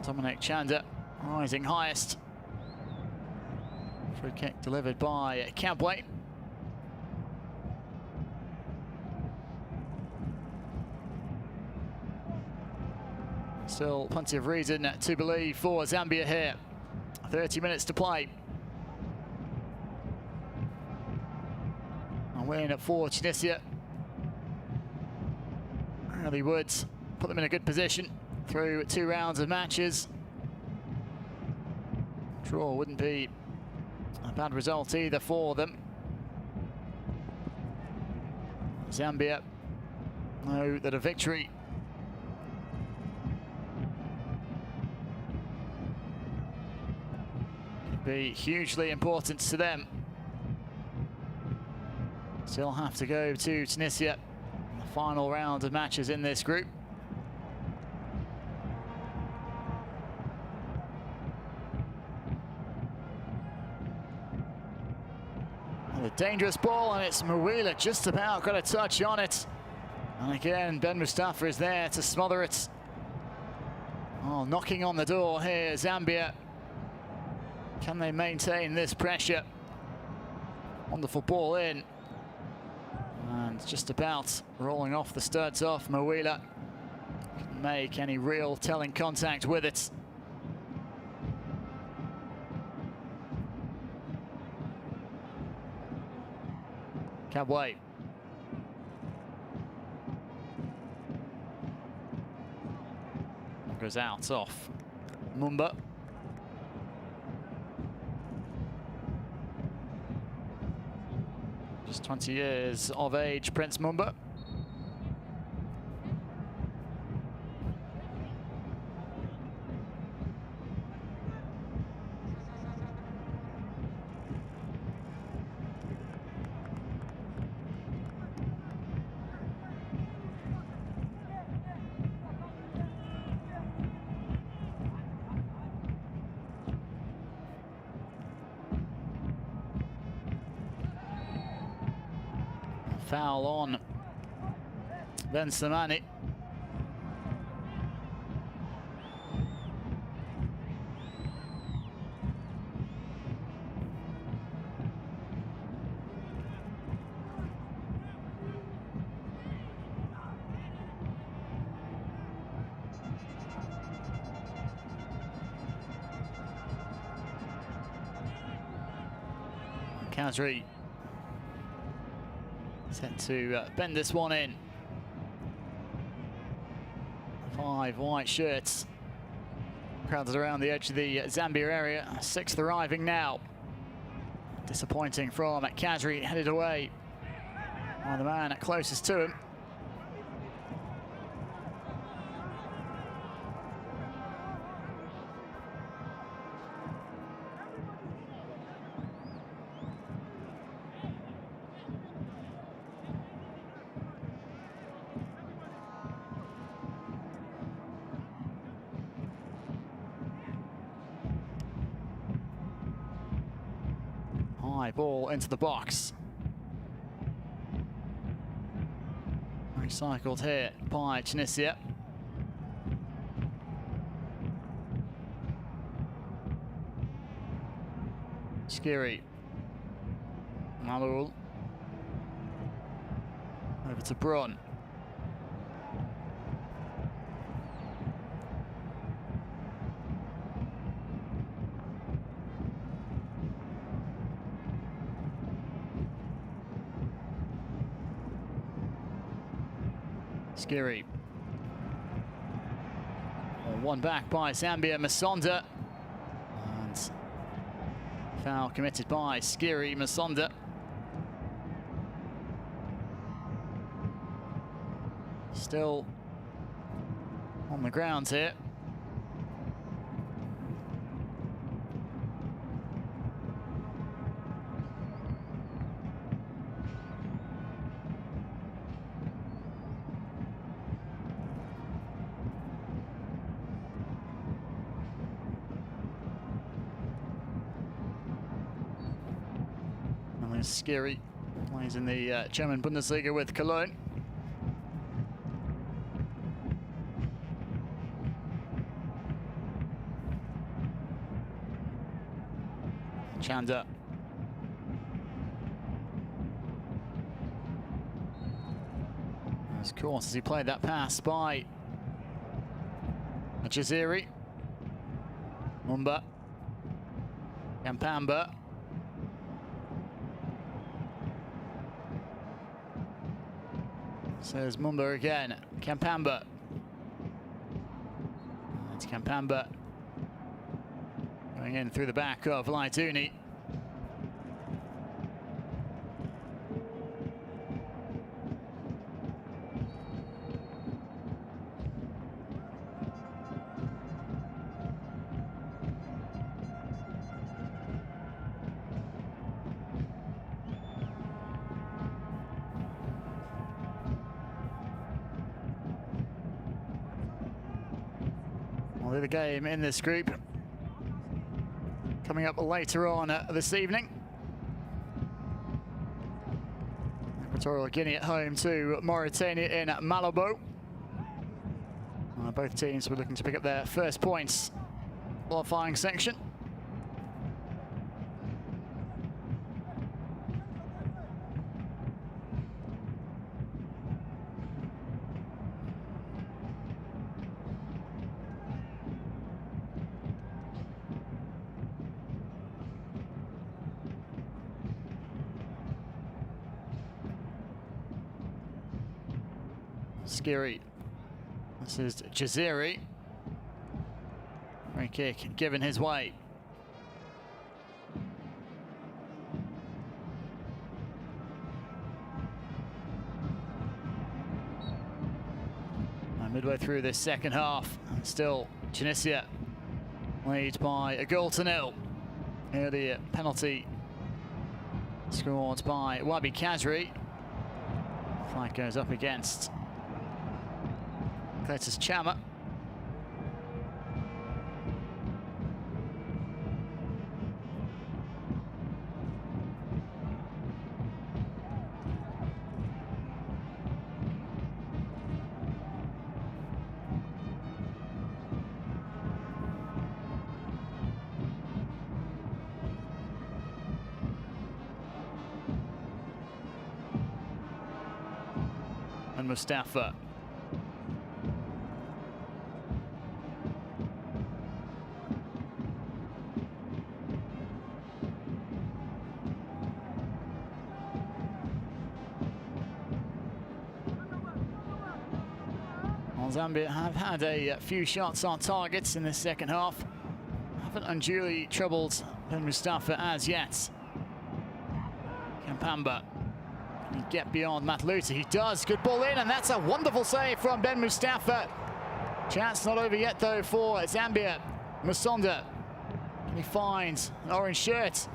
A: Dominic Chanda rising highest. Free kick delivered by Kabwe. Still plenty of reason to believe for Zambia here. 30 minutes to play. A win for Tunisia really would put them in a good position through 2 rounds of matches. Draw wouldn't be a bad result either for them. Zambia know that a victory could be hugely important to them. Still have to go to Tunisia in the final round of matches in this group. A dangerous ball, and it's Mwila just about got a touch on it. And again, Ben Mustafa is there to smother it. Oh, knocking on the door here, Zambia. Can they maintain this pressure? Wonderful ball in. And just about rolling off the studs off Mwila. Couldn't make any real telling contact with it. Kabwe. Goes out off Mumba. Just 20 years of age, Prince Mumba. Foul on Ben Samani. Khazri set to bend this one in. 5 white shirts crowded around the edge of the Zambia area. 6th arriving now. Disappointing from Khazri, headed away by the man closest to him. High ball into the box. Recycled here by Tunisia. Skiri. Malul. Over to Brun. Skiri. One back by Zambia, Masonda. And foul committed by Skiri, Masonda. Still on the ground here. Skiri plays in the German Bundesliga with Cologne. Chanda. Of course, as he played that pass by Jaziri. Mumba. Kampamba. Says Mumba again. Kampamba. It's Kampamba going in through the back of Laituni. The game in this group coming up later on this evening. Equatorial Guinea at home to Mauritania in Malabo. Both teams were looking to pick up their first points qualifying section. Skiri. This is Jaziri. Free kick given his way. And midway through this second half, still Tunisia lead by a goal to nil. Earlier penalty scored by Wabi Khazri. Flag goes up against Cletus Chama. Ben Mustafa. Well, Zambia have had a few shots on targets in this second half. Haven't unduly troubled Ben Mustafa as yet. Kampamba, can he get beyond Matluta? He does. Good ball in, and that's a wonderful save from Ben Mustafa. Chance not over yet, though, for Zambia. Musonda, can he find an orange shirt?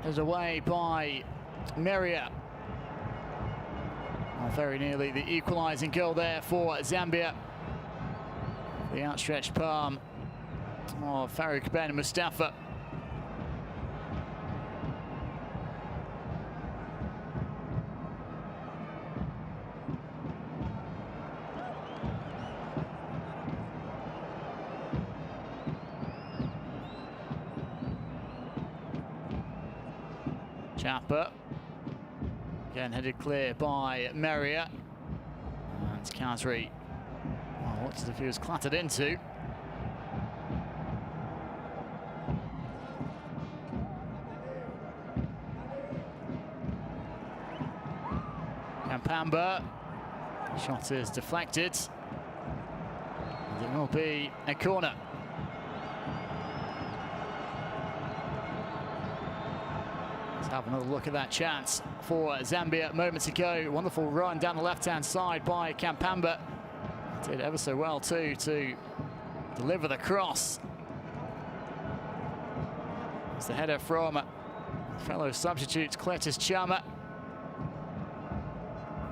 A: Headed away by Meria. Well, very nearly the equalising goal there for Zambia. The outstretched palm of Farouk Ben Mustafa. Chapa, again headed clear by Meria, and Kazri, well, looks as if he was clattered into. Kampamba, shot is deflected, and it will be a corner. Have another look at that chance for Zambia moments ago. Wonderful run down the left-hand side by Kampamba. Did ever so well too to deliver the cross. It's the header from fellow substitute Cletus Chama.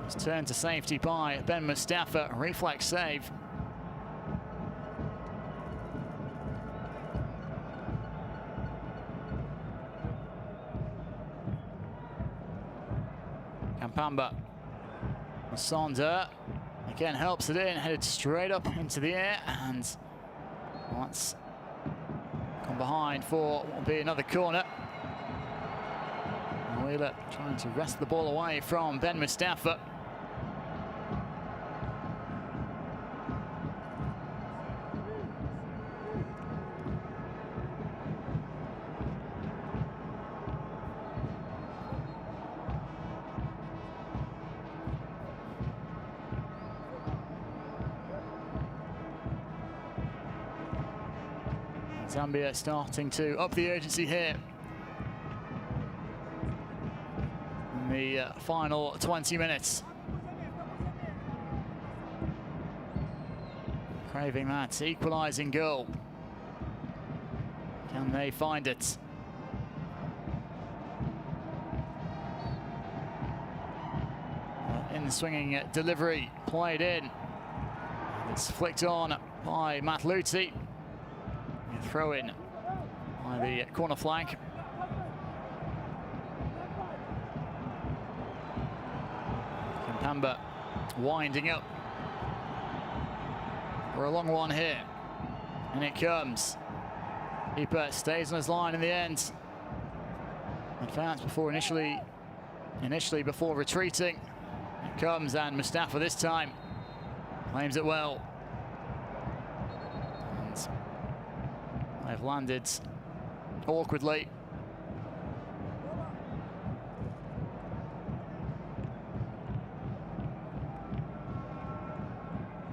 A: It's turned to safety by Ben Mustafa. Reflex save. Kampamba, Musonda again helps it in, headed straight up into the air, and that's come behind for what will be another corner. Wheeler trying to wrest the ball away from Ben Mustafa. Zambia starting to up the urgency here in the final 20 minutes. Craving that equalising goal. Can they find it? In the swinging delivery, played in. It's flicked on by Matluti. Throw in by the corner flank. Kampamba winding up for a long one here, and it comes. Keeper stays on his line in the end. Advanced before initially before retreating. It comes, and Mustafa this time claims it well. They've landed awkwardly.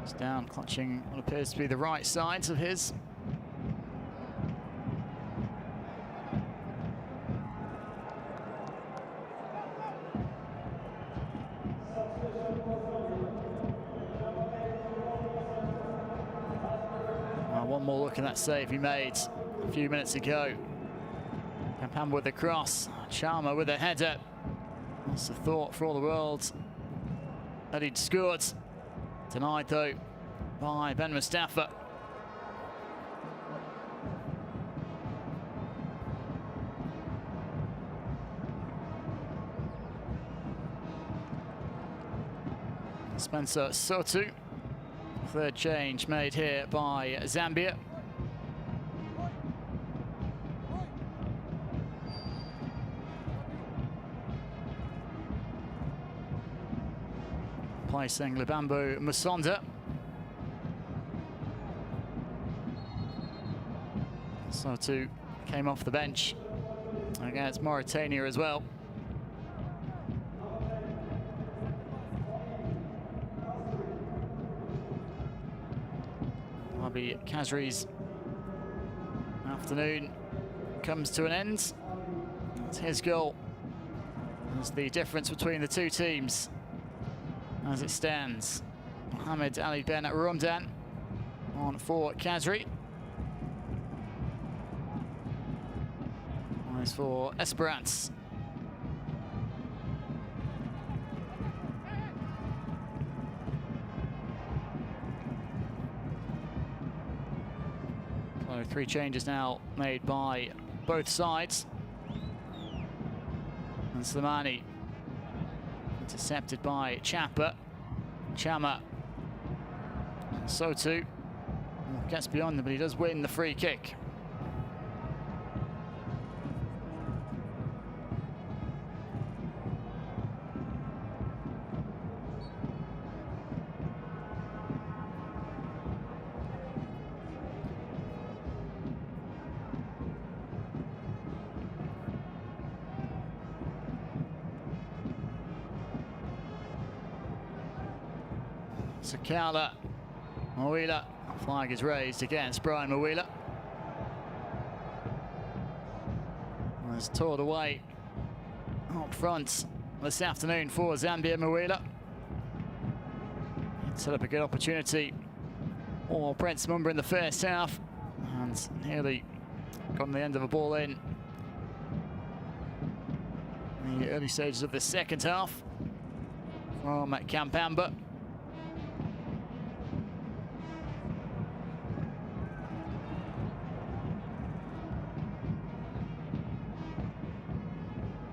A: It's down, clutching what appears to be the right sides of his. One more look at that save he made a few minutes ago. Kampamba with the cross, Chama with a header. That's the thought for all the world that he'd scored. Denied though by Ben Mustafa. Spencer Sotu. Third change made here by Zambia. replacing Lubambo Musonda. So too came off the bench against Mauritania as well. Abi Kazri's afternoon comes to an end. It's his goal. That's the difference between the two teams as it stands. Mohamed Ali Ben Romdan on for Kazri. As for Esperance. So 3 changes now made by both sides. And Slimani intercepted by Chapa. Chama. And Sotu gets beyond them, but he does win the free kick. Sakala, Mawila, flag is raised against Brian Mawila. Was toured away up front this afternoon for Zambia. Mawila set up a good opportunity for Prince Mumba in the first half and nearly got on the end of a ball in the early stages of the second half from Kampamba.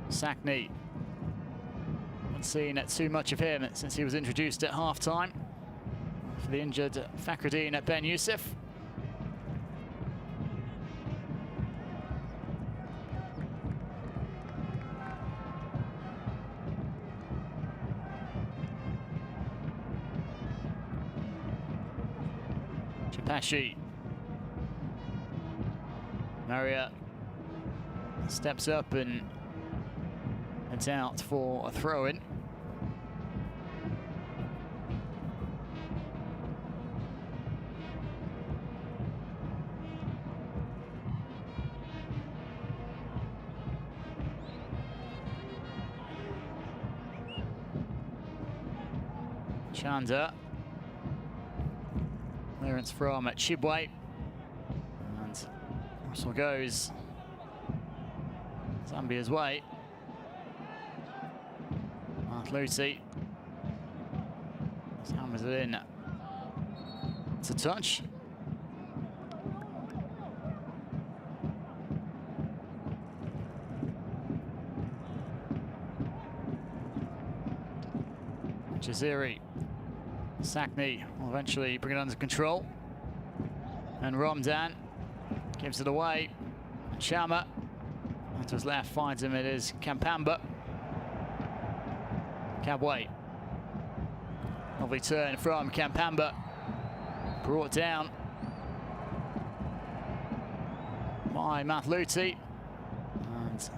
A: Sackney, not seen too much of him since he was introduced at half-time for the injured Fakhruddin Ben Youssef. Chapashi. Maria steps up and heads out for a throw-in. Chanda. Clearance from Chibwe. And Russell goes Zambia's way. Lucy hammers it in. It's a touch. Jaziri. Sackney will eventually bring it under control. And Romdan gives it away. Chama to his left finds him. It is Kampamba. Kabwe. Lovely turn from Kampamba. Brought down by Mathluti. And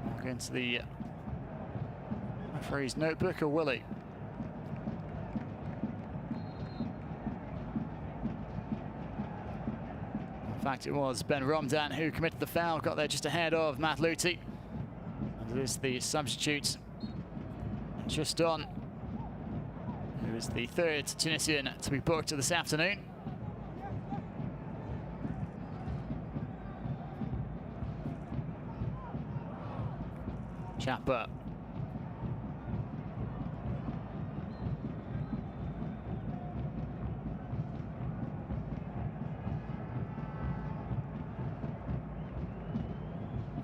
A: back into the referee's notebook, or Willie. In fact, it was Ben Romdan who committed the foul, got there just ahead of Mathluti. And it is the substitute, just on, who is the third Tunisian to be booked this afternoon. Chapa.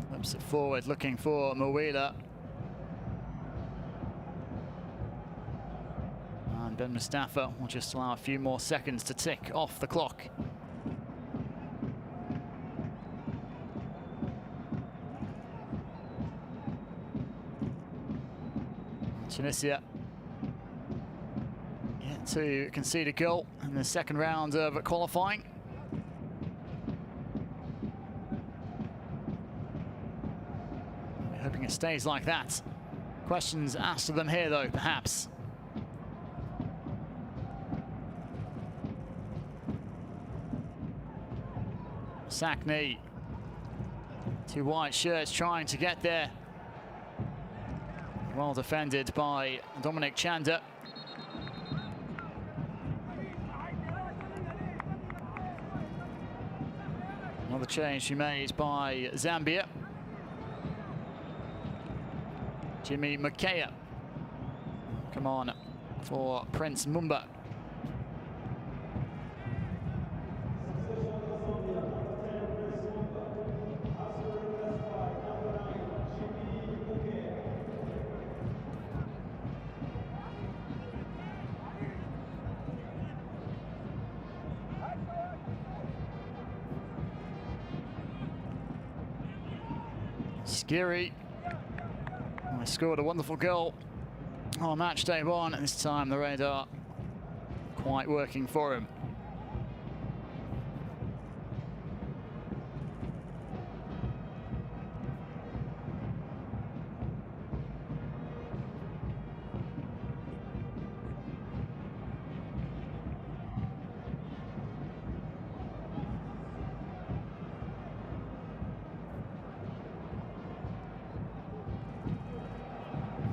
A: Flips it forward, looking for Mawila. And Ben Mustafa will just allow a few more seconds to tick off the clock. Tunisia yet to concede a goal in the second round of qualifying. We're hoping it stays like that. Questions asked of them here, though, perhaps. Sackney, two white shirts trying to get there. Well defended by Dominic Chanda. Another change she made by Zambia. Jimmy Makaya come on for Prince Mumba. Skiri scored a wonderful goal on match day one, and this time the radar quite working for him.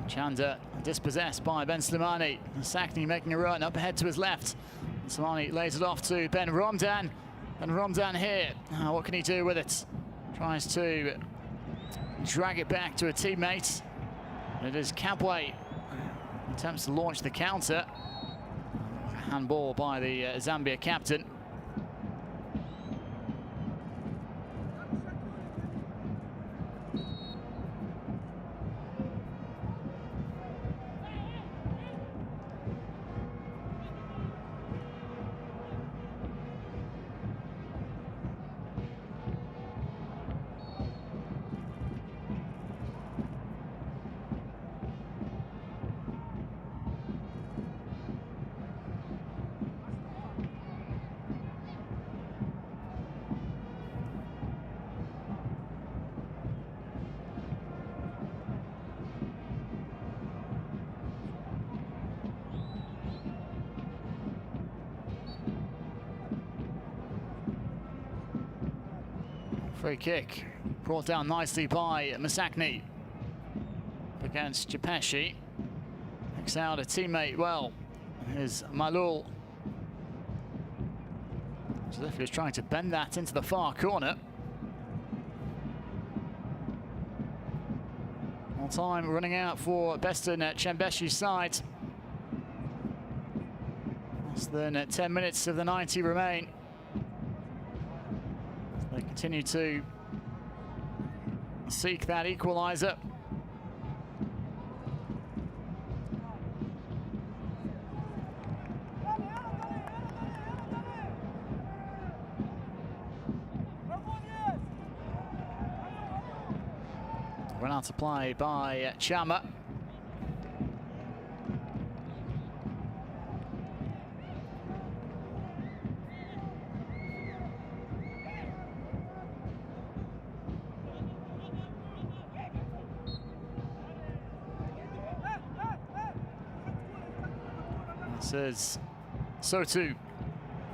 A: Chanda dispossessed by Ben Slimani. Sackney making a run up ahead to his left. Slimani lays it off to Ben Romdan. Ben Romdan here. What can he do with it? Tries to drag it back to a teammate. It is Kabwe. Attempts to launch the counter. Handball by the Zambia captain. Free kick brought down nicely by Masakni against Japeshi. Picks out a teammate well. Here's Malul. As if he was trying to bend that into the far corner. More time running out for Beston at Chembeshi's side. Less than 10 minutes of the 90 remain. They continue to seek that equaliser. Run out to play by Chama. This is Sotu.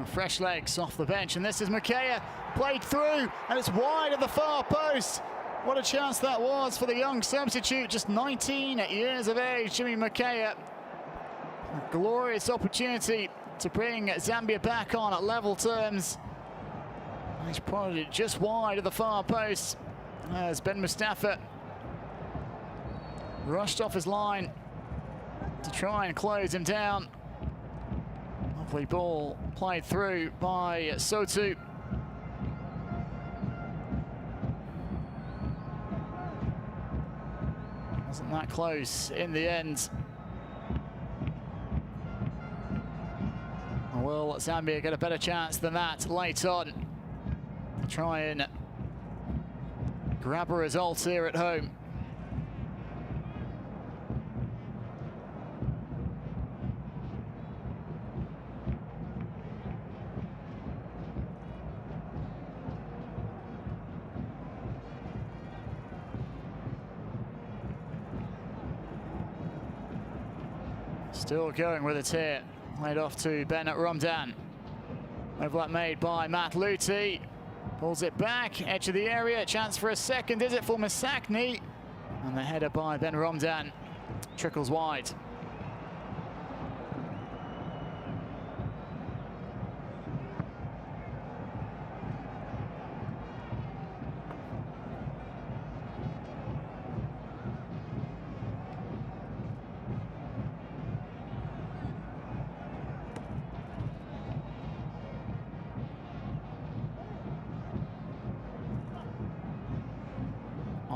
A: Fresh legs off the bench, and this is Makaya, played through, and it's wide of the far post. What a chance that was for the young substitute, just 19 years of age, Jimmy Makaya. A glorious opportunity to bring Zambia back on at level terms. He's prodded it just wide of the far post as Ben Mustafa rushed off his line to try and close him down. Lovely ball played through by Sotu. Wasn't that close in the end. Will Zambia get a better chance than that late on to try and grab a result here at home? Still going with it here. Played off to Ben Romdan. Overlap made by Matt Luti. Pulls it back, edge of the area. Chance for a second. Is it for Masakni? And the header by Ben Romdan trickles wide.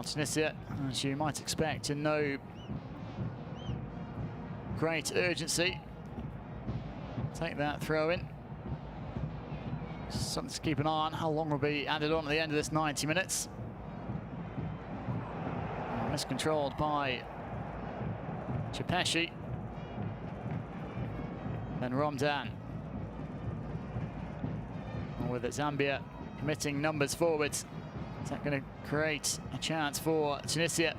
A: Tunisia, as you might expect, in no great urgency. Take that throw in. Something to keep an eye on. How long will be added on at the end of this 90 minutes? Miscontrolled by Chapeshi. Then Romdan. With it, Zambia committing numbers forwards. Is that going to create a chance for Tunisia?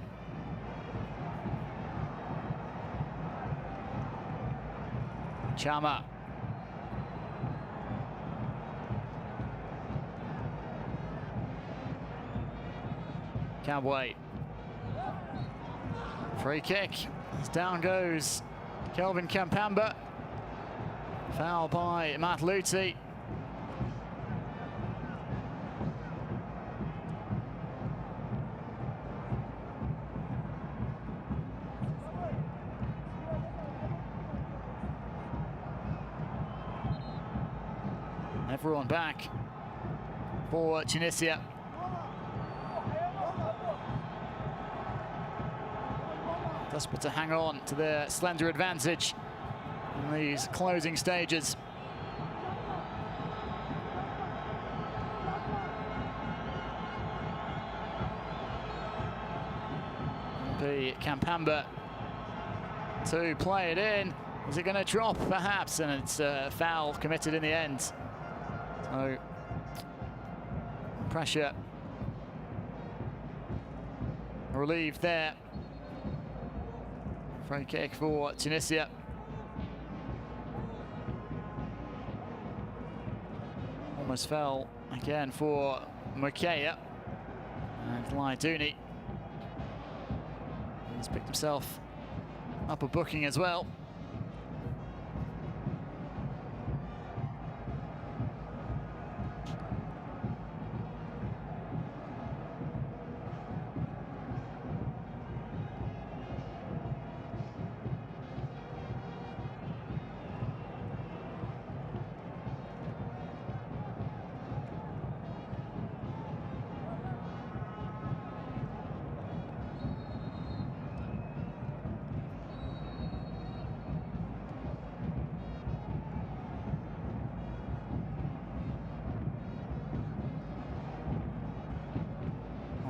A: Chama. Kabwe. Free kick. As down goes Kelvin Kampamba. Foul by Matt Luti. Everyone back for Tunisia. Desperate to hang on to their slender advantage in these closing stages. The Kampamba to play it in. Is it going to drop? Perhaps, and it's a foul committed in the end. So, pressure relieved there. Free kick for Tunisia. Almost fell again for Mukaya. And Laiduni has picked himself up a booking as well.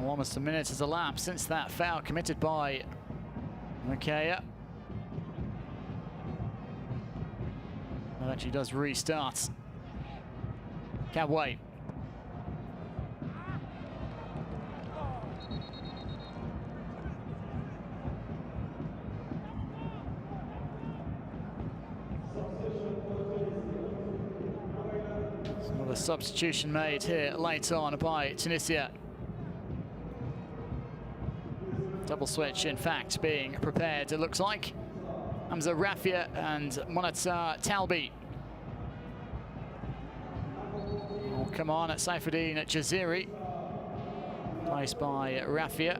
A: Almost a minute has elapsed since that foul committed by Mukaya. That actually does restart. Kabwe. Another substitution made here late on by Tunisia. Double switch, in fact, being prepared, it looks like. Hamza Rafia and Monatsar Talbi. Oh, come on, at Saifuddin Jaziri. Placed by Rafia.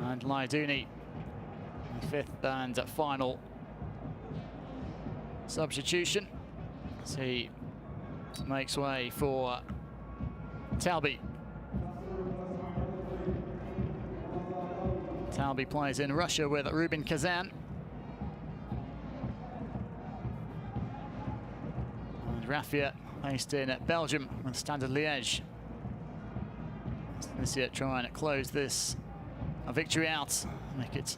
A: And Laiduni, fifth and final substitution, as he makes way for Talbi. Talbi plays in Russia with Rubin Kazan. And Rafia based in Belgium with Standard Liège. Tunisia trying to close this victory out, make it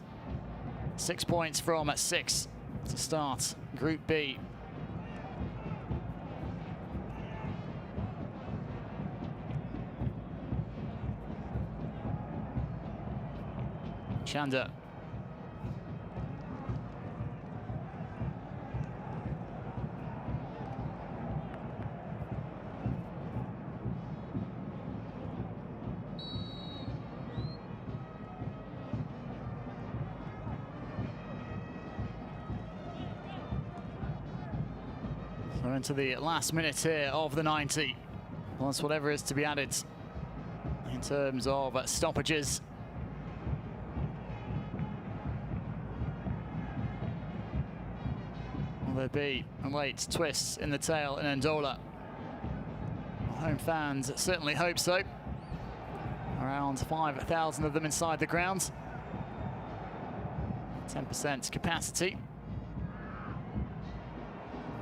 A: 6 points from 6 to start Group B. Chanda. So into the last minute here of the 90, plus whatever is to be added in terms of stoppages. Will there be late twists in the tail in Ndola? Home fans certainly hope so. Around 5,000 of them inside the grounds. 10% capacity.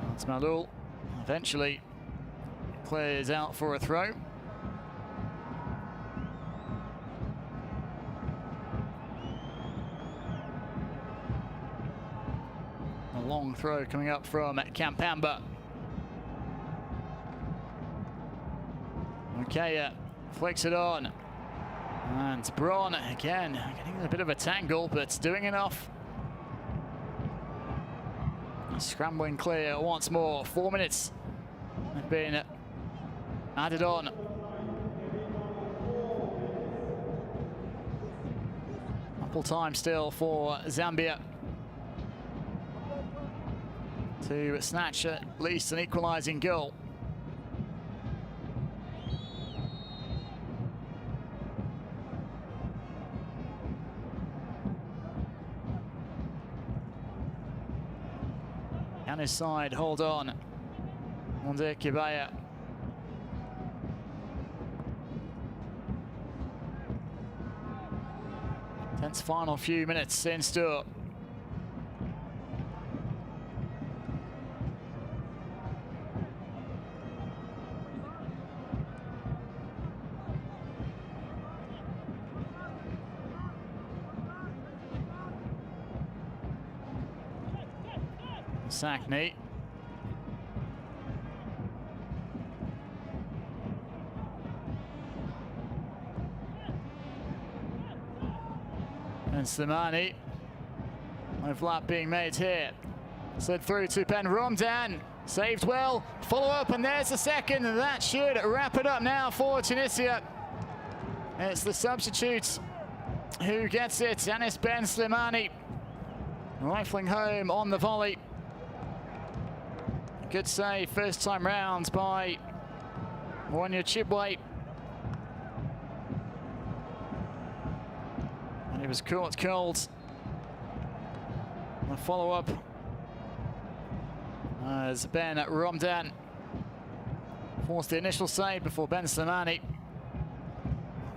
A: That's Malul. Eventually clears out for a throw. A long throw coming up from Kampamba. Okay, flicks it on. And Braun again getting a bit of a tangle, but doing enough. Scrambling clear once more. 4 minutes have been added on. Ample time still for Zambia to snatch at least an equalising goal. Can his side hold on? Monde Kibaya. Tense final few minutes in store. Sackney. And Slimani. Overlap being made here. Slid through to Ben Romdan. Saved well. Follow up, and there's the second. And that should wrap it up now for Tunisia. It's the substitute who gets it. Anis Ben Slimani rifling home on the volley. Good save first time round by Mwanya Chibwe. And he was caught cold. The follow-up as Ben Romdan forced the initial save before Ben Slimani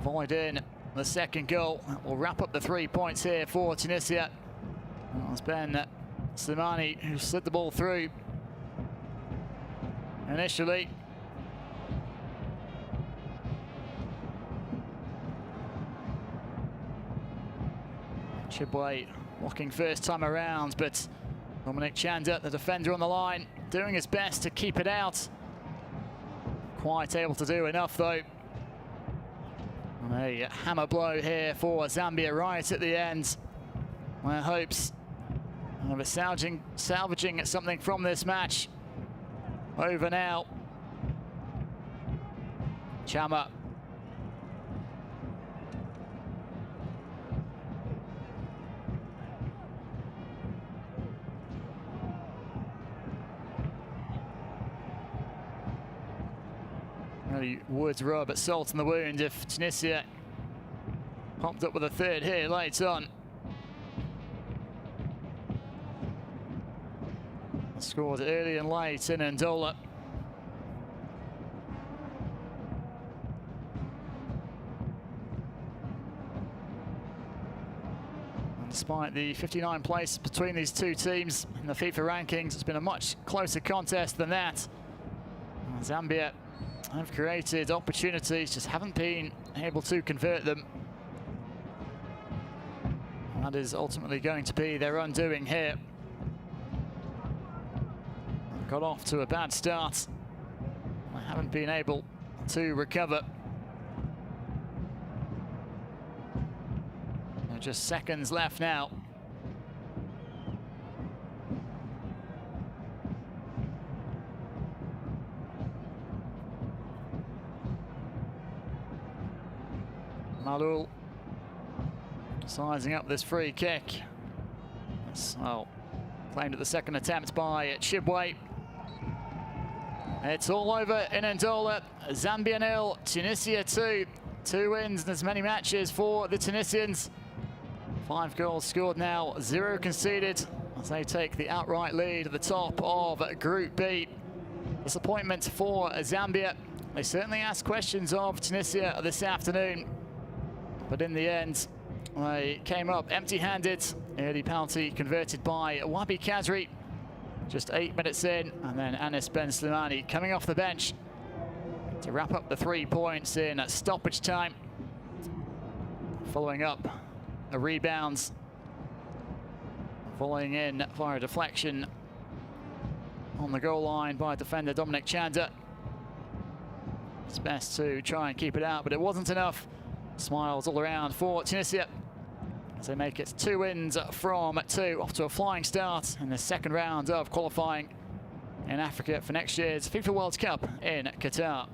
A: volleyed in the second goal. That will wrap up the 3 points here for Tunisia. It was Ben Slimani who slid the ball through initially. Chibwe walking first time around, but Dominic Chanda, the defender on the line, doing his best to keep it out. Quite able to do enough though. And a hammer blow here for Zambia right at the end. My hopes of salvaging something from this match over now. Chama. Really would rub salt in the wound if Tunisia popped up with a third here late on. Scored early and late in Ndola. And despite the 59 place between these two teams in the FIFA rankings, it's been a much closer contest than that. Zambia have created opportunities, just haven't been able to convert them. And that is ultimately going to be their undoing here. got off to a bad start. I haven't been able to recover. Just seconds left now. Malul sizing up this free kick. So claimed at the second attempt by Chibwe. It's all over in Ndola. Zambia 0, Tunisia 2. 2 wins and as many matches for the Tunisians. 5 goals scored now, 0 conceded as they take the outright lead at the top of Group B. Disappointment for Zambia. They certainly asked questions of Tunisia this afternoon, but in the end, they came up empty-handed. Early penalty converted by Wabi Kazri just 8 minutes in, and then Anis Ben Slimani coming off the bench to wrap up the 3 points in stoppage time. Following up a rebound, falling in via a deflection on the goal line by defender Dominic Chanda. It's best to try and keep it out, but it wasn't enough. Smiles all around for Tunisia as they make it 2 wins from 2, off to a flying start in the second round of qualifying in Africa for next year's FIFA World Cup in Qatar.